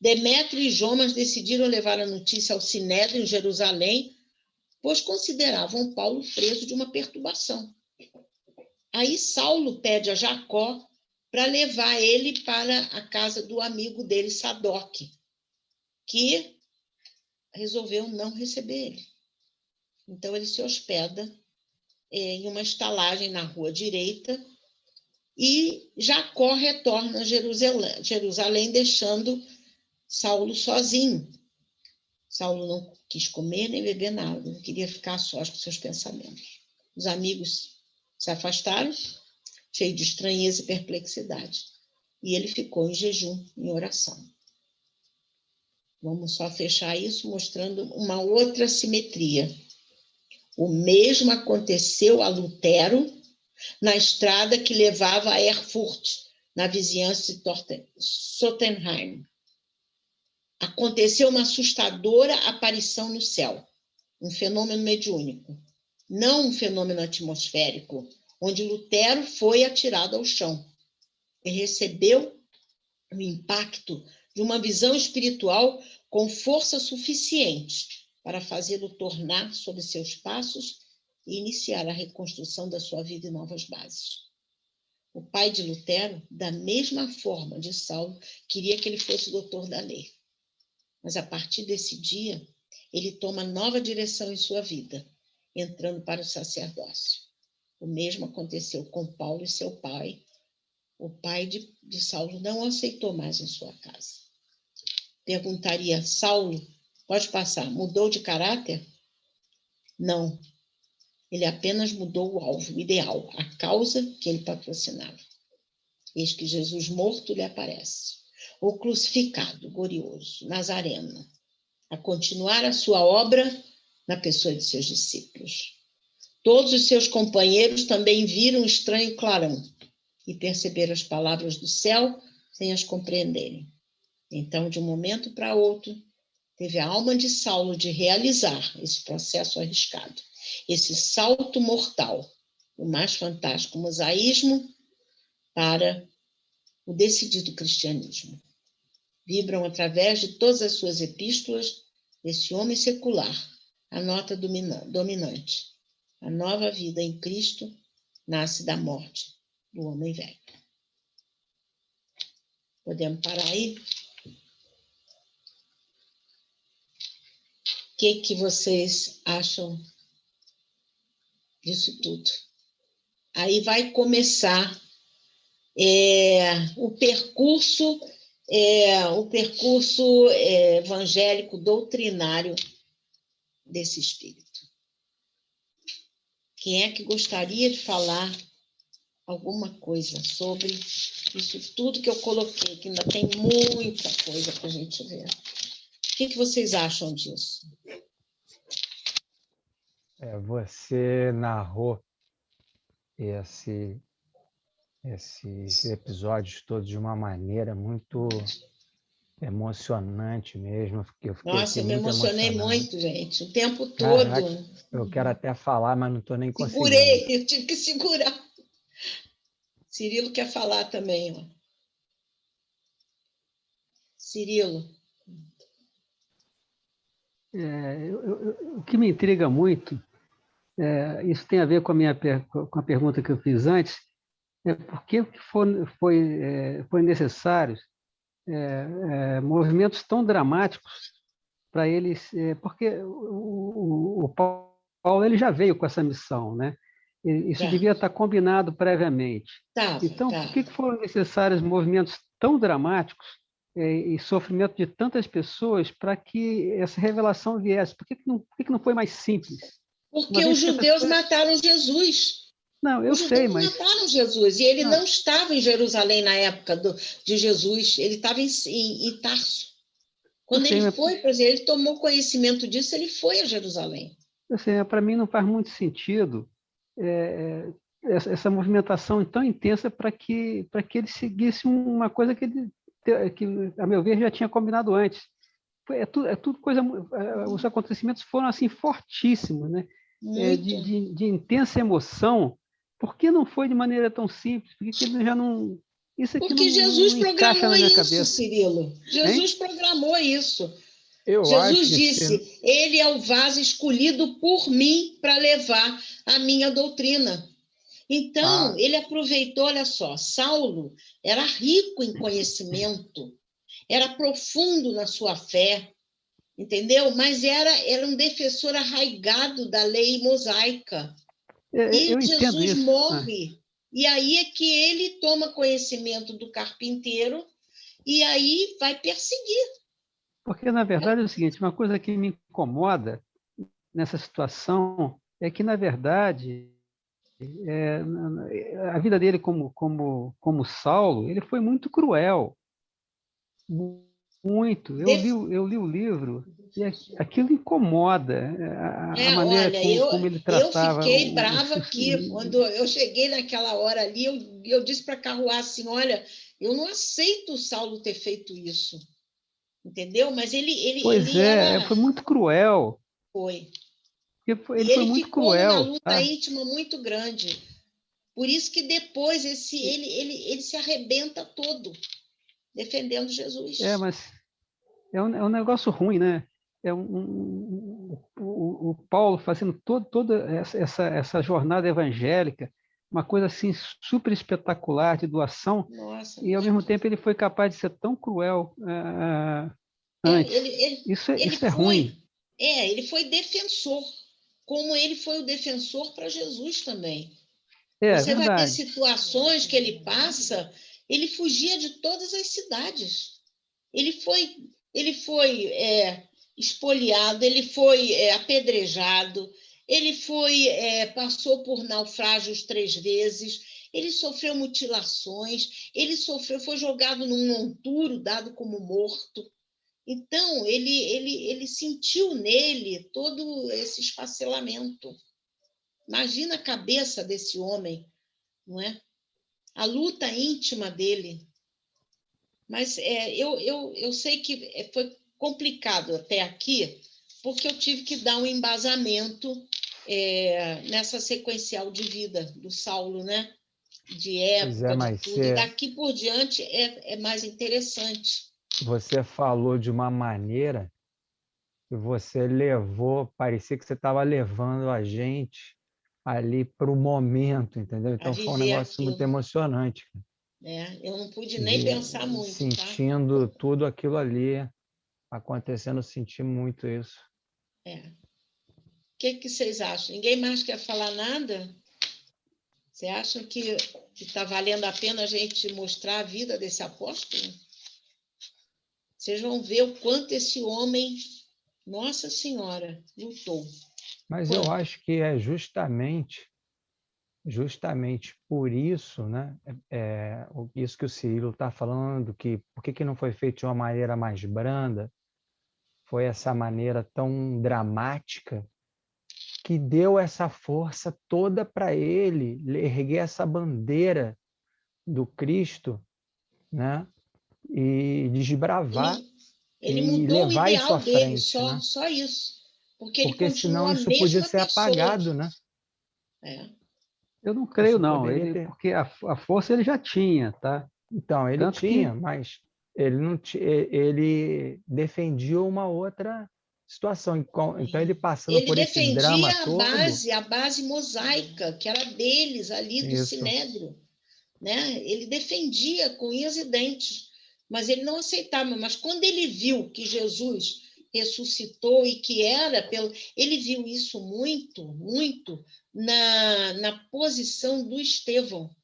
Demétrio e Jomas decidiram levar a notícia ao Sinédrio em Jerusalém, pois consideravam Paulo preso de uma perturbação. Aí Saulo pede a Jacó para levar ele para a casa do amigo dele, Sadoc, que resolveu não receber ele. Então ele se hospeda em uma estalagem na rua direita e Jacó retorna a Jerusalém, deixando Saulo sozinho. Saulo não quis comer nem beber nada, não queria ficar sós com seus pensamentos. Os amigos se afastaram, cheio de estranheza e perplexidade. E ele ficou em jejum, em oração. Vamos só fechar isso mostrando uma outra simetria. O mesmo aconteceu a Lutero na estrada que levava a Erfurt, na vizinhança de Sottenheim. Aconteceu uma assustadora aparição no céu, um fenômeno mediúnico, não um fenômeno atmosférico, onde Lutero foi atirado ao chão e recebeu o impacto de uma visão espiritual com força suficiente para fazê-lo tornar sobre seus passos e iniciar a reconstrução da sua vida em novas bases. O pai de Lutero, da mesma forma de Saulo, queria que ele fosse doutor da lei. Mas a partir desse dia, ele toma nova direção em sua vida, entrando para o sacerdócio. O mesmo aconteceu com Paulo e seu pai. O pai de Saulo não o aceitou mais em sua casa. Perguntaria, Saulo, pode passar, mudou de caráter? Não. Ele apenas mudou o alvo, o ideal, a causa que ele patrocinava. Eis que Jesus morto lhe aparece, o crucificado, glorioso, Nazareno, a continuar a sua obra na pessoa de seus discípulos. Todos os seus companheiros também viram um estranho clarão e perceberam as palavras do céu sem as compreenderem. Então, de um momento para outro, teve a alma de Saulo de realizar esse processo arriscado, esse salto mortal, o mais fantástico mosaísmo para o decidido cristianismo. Vibram através de todas as suas epístolas esse homem secular, a nota dominante. A nova vida em Cristo nasce da morte do homem velho. Podemos parar aí? O que vocês acham disso tudo? Aí vai começar o percurso evangélico doutrinário desse espírito. Quem é que gostaria de falar alguma coisa sobre isso tudo que eu coloquei, que ainda tem muita coisa para a gente ver? O que vocês acham disso? Você narrou esses episódios todos de uma maneira muito emocionante mesmo. Eu fiquei Nossa, eu me muito emocionei emocionado. muito, gente, o tempo todo. Caraca, eu quero até falar, mas não estou nem conseguindo. Segurei, eu tive que segurar. Cirilo quer falar também, ó. Cirilo. O que me intriga muito, isso tem a ver com a pergunta que eu fiz antes, por que foi necessário movimentos tão dramáticos para eles, porque o Paulo ele já veio com essa missão, né? Isso devia estar combinado previamente. Então, por que foram necessários movimentos tão dramáticos e sofrimento de tantas pessoas para que essa revelação viesse? Por que não foi mais simples? Porque os judeus mataram Jesus. Não, eu sei, mas... Os judeus mataram Jesus, e ele não estava em Jerusalém na época de Jesus, ele estava em Tarso. Quando ele foi, por exemplo, ele tomou conhecimento disso, ele foi a Jerusalém. Eu sei, para mim não faz muito sentido essa movimentação tão intensa para que ele seguisse uma coisa que, a meu ver, já tinha combinado antes. É tudo coisa... Os acontecimentos foram assim fortíssimos, né? De intensa emoção. Por que não foi de maneira tão simples? Por que ele já não... Isso aqui porque não, Jesus não programou isso, cabeça. Cirilo. Jesus programou isso. Jesus disse, ele é o vaso escolhido por mim para levar a minha doutrina. Então, ele aproveitou, olha só, Saulo era rico em conhecimento, era profundo na sua fé, entendeu? Mas era um defensor arraigado da lei mosaica. E Jesus morre. E aí é que ele toma conhecimento do carpinteiro e aí vai perseguir. Porque, na verdade, é o seguinte, uma coisa que me incomoda nessa situação é que, na verdade, a vida dele como Saulo, ele foi muito cruel. Muito. Eu li o livro e aquilo incomoda. A maneira Olha, como ele eu tratava fiquei brava aqui. Quando eu cheguei naquela hora ali, eu disse para Carruá assim, olha, eu não aceito o Saulo ter feito isso, entendeu? Mas Pois ele é, era... foi muito cruel. Foi. Ele E foi ele muito ficou numa cruel, luta tá? íntima muito grande. Por isso que depois ele se arrebenta todo, defendendo Jesus. Mas é um negócio ruim, né? O Paulo fazendo toda essa jornada evangélica, uma coisa assim super espetacular de doação, Nossa, e ao mesmo tempo ele foi capaz de ser tão cruel ele, antes. ele, ele Isso é ruim. ele foi defensor, como ele foi o defensor para Jesus também. É Você vai ver verdade. situações que ele passa, ele fugia de todas as cidades. Ele foi espoliado, ele foi apedrejado, passou por naufrágios 3 vezes, ele sofreu mutilações, foi jogado num monturo, dado como morto. Então, ele sentiu nele todo esse esfacelamento. Imagina a cabeça desse homem, não é? A luta íntima dele. Mas eu sei que foi complicado até aqui, porque eu tive que dar um embasamento nessa sequencial de vida do Saulo, né? De Pois é, época, de mas tudo. E daqui por diante é mais interessante. você falou de uma maneira que você levou, parecia que você estava levando a gente ali para o momento, entendeu? A Então foi um viver negócio muito aquilo. emocionante, Eu não pude nem pensar muito, tá? sentindo tudo aquilo ali acontecendo, eu senti muito isso. O que vocês acham? Ninguém mais quer falar nada? Você acha que está valendo a pena a gente mostrar a vida desse apóstolo? Vocês vão ver o quanto esse homem, Nossa Senhora, lutou. Mas eu Quanto? acho que é justamente por isso, né? Isso que o Cirilo está falando, que por que não foi feito de uma maneira mais branda, foi essa maneira tão dramática que deu essa força toda para ele erguer essa bandeira do Cristo, né? E desbravar Ele e mudou o levar isso à ideal dele, frente, né? só isso. Porque ele Porque senão continua a isso podia mesma ser pessoa. apagado, né? Eu não creio, Isso não. poderia ter. Porque a força ele já tinha, tá? Então, ele Tanto tinha, que mas ele não ele defendia uma outra situação. Então, ele passando Ele por esse drama defendia todo, a base mosaica, que era deles ali do isso, Sinédrio, né? Ele defendia com unhas e dentes, mas ele não aceitava. Mas quando ele viu que Jesus ressuscitou e que era pelo, ele viu isso muito na posição do Estevão,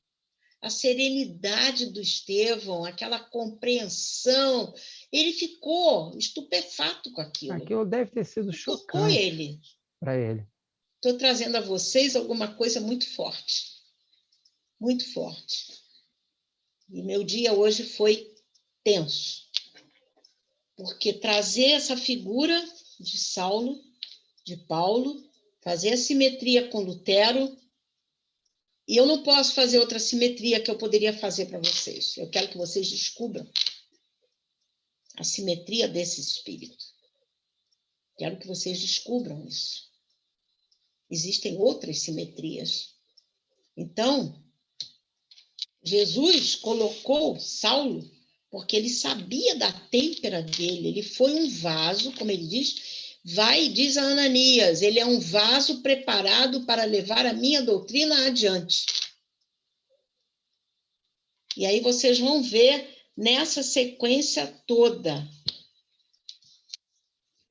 a serenidade do Estevão, aquela compreensão. Ele ficou estupefato com aquilo. aquilo deve ter sido Tocou chocante ele. para ele. Estou trazendo a vocês alguma coisa muito forte. Muito forte. E meu dia hoje foi tenso. Porque trazer essa figura de Saulo, de Paulo, fazer a simetria com Lutero, e eu não posso fazer outra simetria que eu poderia fazer para vocês. Eu quero que vocês descubram a simetria desse espírito. Quero que vocês descubram isso. Existem outras simetrias. Então, Jesus colocou Saulo porque ele sabia da têmpera dele. Ele foi um vaso, como ele diz, diz a Ananias, ele é um vaso preparado para levar a minha doutrina adiante. E aí vocês vão ver nessa sequência toda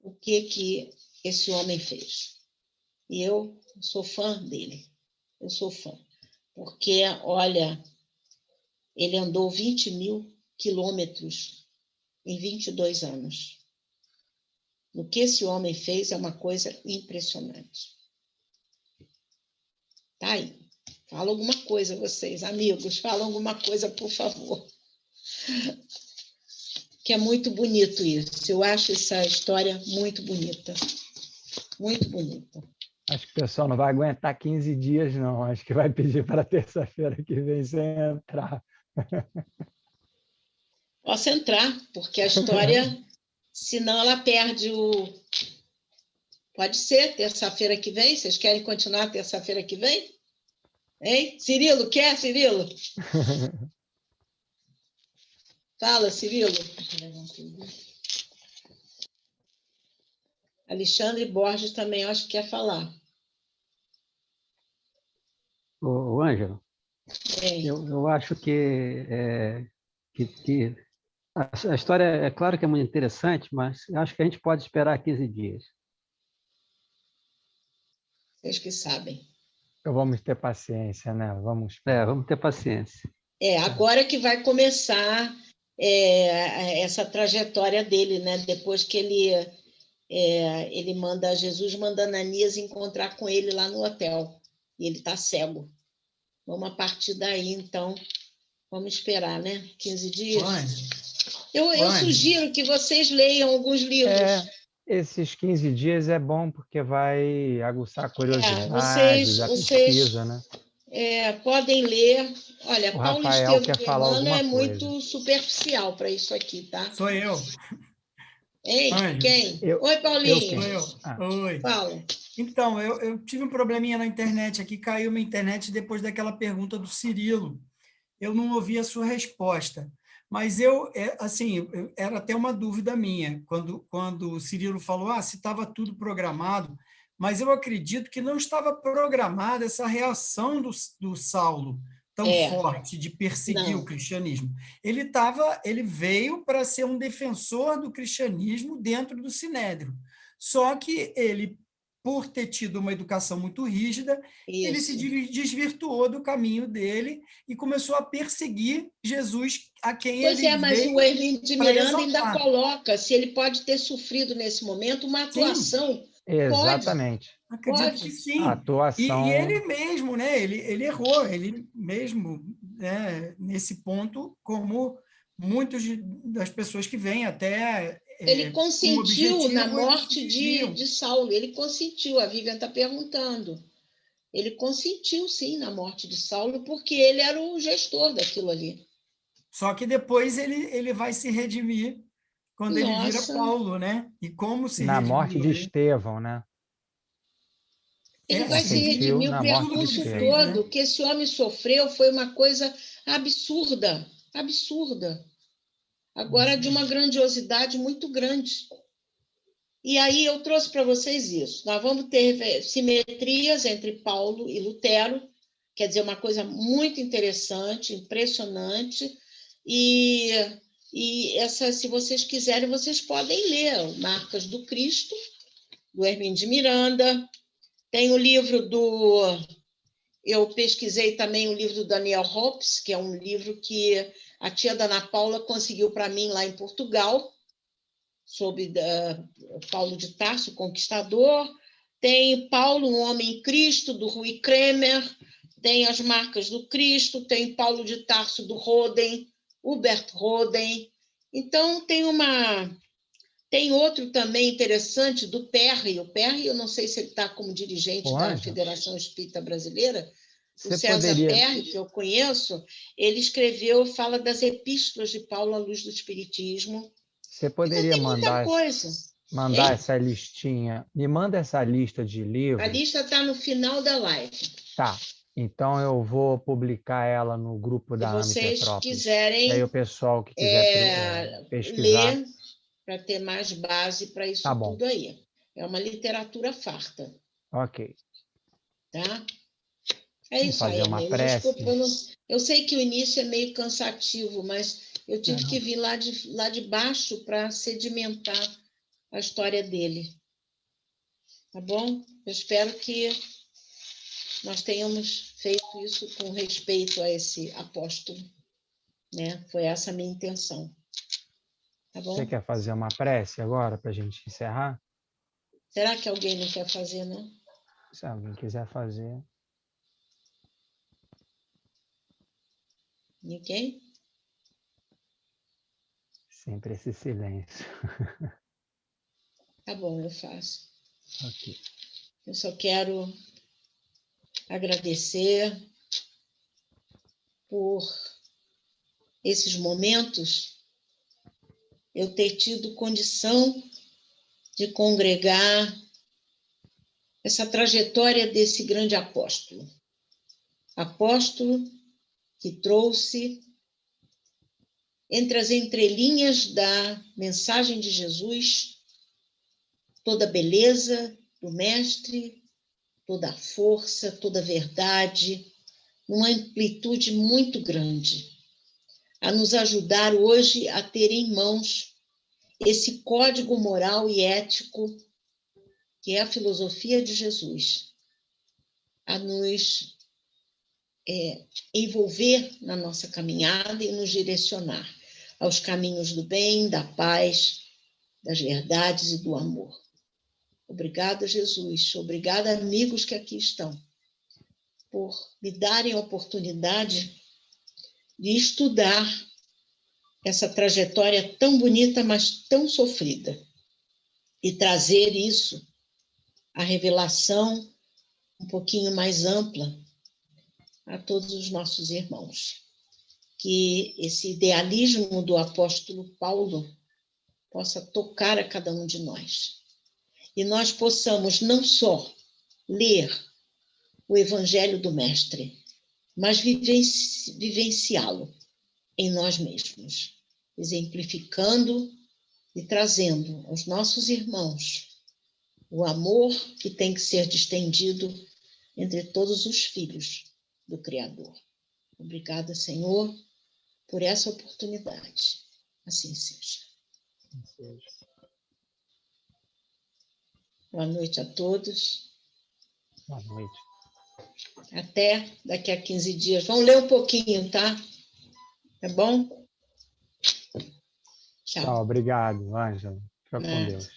o que esse homem fez. E eu sou fã dele. Eu sou fã. Porque, olha, ele andou 20.000 quilômetros em 22 anos. O que esse homem fez é uma coisa impressionante. Tá aí. Fala alguma coisa, vocês, amigos. Fala alguma coisa, por favor. que é muito bonito isso. Eu acho essa história muito bonita. Muito bonita. Acho que o pessoal não vai aguentar 15 dias, não. Acho que vai pedir para terça-feira que vem sem entrar. Posso entrar, porque a história, senão ela perde o... Pode ser, terça-feira que vem? Vocês querem continuar terça-feira que vem? Hein? Cirilo, quer, Cirilo? Fala, Cirilo. Alexandre Borges também acho que quer falar. Ô, Ângelo, eu acho que a história, é claro que é muito interessante, mas eu acho que a gente pode esperar 15 dias. Vocês que sabem. Então vamos ter paciência, né? Vamos esperar. Vamos ter paciência. Agora que vai começar essa trajetória dele, né? Depois que ele manda, Jesus manda Ananias encontrar com ele lá no hotel. E ele está cego. Vamos a partir daí, então, vamos esperar, né? 15 dias. Eu sugiro que vocês leiam alguns livros. Esses 15 dias é bom porque vai aguçar a curiosidade, a vocês pesquisa, né? Podem ler. Olha, O Paulo Rafael Estevam quer de falar Emmanuel alguma é coisa. muito superficial para isso aqui, tá? Sou eu. Hein? Ângelo. Quem? Eu- Oi, Paulinho. Sou eu. Ah. Oi. Fala. Então, eu tive um probleminha na internet aqui, caiu minha internet depois daquela pergunta do Cirilo. Eu não ouvi a sua resposta. Mas era até uma dúvida minha, quando o Cirilo falou se estava tudo programado, mas eu acredito que não estava programada essa reação do Saulo tão forte de perseguir o cristianismo. Ele veio para ser um defensor do cristianismo dentro do Sinédrio. Só que ele, por ter tido uma educação muito rígida, ele se desvirtuou do caminho dele e começou a perseguir Jesus, a quem ele veio. Mas o Hermínio de Miranda ainda coloca se ele pode ter sofrido nesse momento uma atuação. Exatamente. Acredito que sim. A atuação... E ele mesmo, né? Ele errou, ele mesmo, né? Nesse ponto, como muitas das pessoas que vêm até... Ele consentiu na morte de Saulo, ele consentiu, a Vivian está perguntando. Ele consentiu, sim, na morte de Saulo, porque ele era o gestor daquilo ali. Só que depois ele vai se redimir quando ele vira Paulo, né? E como se redimiu? Na morte de Estevão, né? Ele vai se redimir, o percurso todo. O que esse homem sofreu foi uma coisa absurda, absurda. Agora, de uma grandiosidade muito grande. E aí eu trouxe para vocês isso. Nós vamos ter simetrias entre Paulo e Lutero, quer dizer, uma coisa muito interessante, impressionante. E essa, se vocês quiserem, vocês podem ler Marcas do Cristo, do Hermínio de Miranda. Tem o livro eu pesquisei também o livro do Daniel Hopes, que é um livro que a tia da Ana Paula conseguiu para mim lá em Portugal, sobre Paulo de Tarso, Conquistador. Tem Paulo, um Homem em Cristo, do Rui Kremer. Tem As Marcas do Cristo. Tem Paulo de Tarso, do Roden, Hubert Roden. Então, tem outro também interessante, do Perry. O Perry, eu não sei se ele está como dirigente da Federação Espírita Brasileira. O César Perry, que eu conheço, ele fala das epístolas de Paulo à luz do Espiritismo. Você poderia mandar essa listinha? Me manda essa lista de livros. A lista está no final da live. Tá. Então, eu vou publicar ela no grupo da AME Petrópolis. Se vocês quiserem aí o pessoal que quiser pesquisar... ler, para ter mais base para isso tudo aí. É uma literatura farta. Ok. Tá? É isso aí, eu sei que o início é meio cansativo, mas eu tive que vir lá de baixo para sedimentar a história dele. Tá bom? Eu espero que nós tenhamos feito isso com respeito a esse apóstolo. Né? Foi essa a minha intenção. Tá bom? Você quer fazer uma prece agora para a gente encerrar? Será que alguém não quer fazer, não? Se alguém quiser fazer... Ninguém? Sempre esse silêncio. Tá bom, eu faço. Ok. Eu só quero agradecer por esses momentos, eu ter tido condição de congregar essa trajetória desse grande apóstolo. Apóstolo que trouxe, entre as entrelinhas da mensagem de Jesus, toda a beleza do Mestre, toda a força, toda a verdade, numa amplitude muito grande, a nos ajudar hoje a ter em mãos esse código moral e ético que é a filosofia de Jesus, a nos envolver na nossa caminhada e nos direcionar aos caminhos do bem, da paz, das verdades e do amor. Obrigada, Jesus. Obrigada, amigos que aqui estão, por me darem a oportunidade de estudar essa trajetória tão bonita, mas tão sofrida, e trazer isso, a revelação um pouquinho mais ampla a todos os nossos irmãos. Que esse idealismo do apóstolo Paulo possa tocar a cada um de nós. E nós possamos não só ler o Evangelho do Mestre, mas vivenciá-lo em nós mesmos, exemplificando e trazendo aos nossos irmãos o amor que tem que ser distendido entre todos os filhos do Criador. Obrigada, Senhor, por essa oportunidade. Assim seja. Boa noite a todos. Boa noite. Até daqui a 15 dias. Vamos ler um pouquinho, tá? Tá bom? Tchau. Tchau, obrigado, Ângela. Fica com Deus.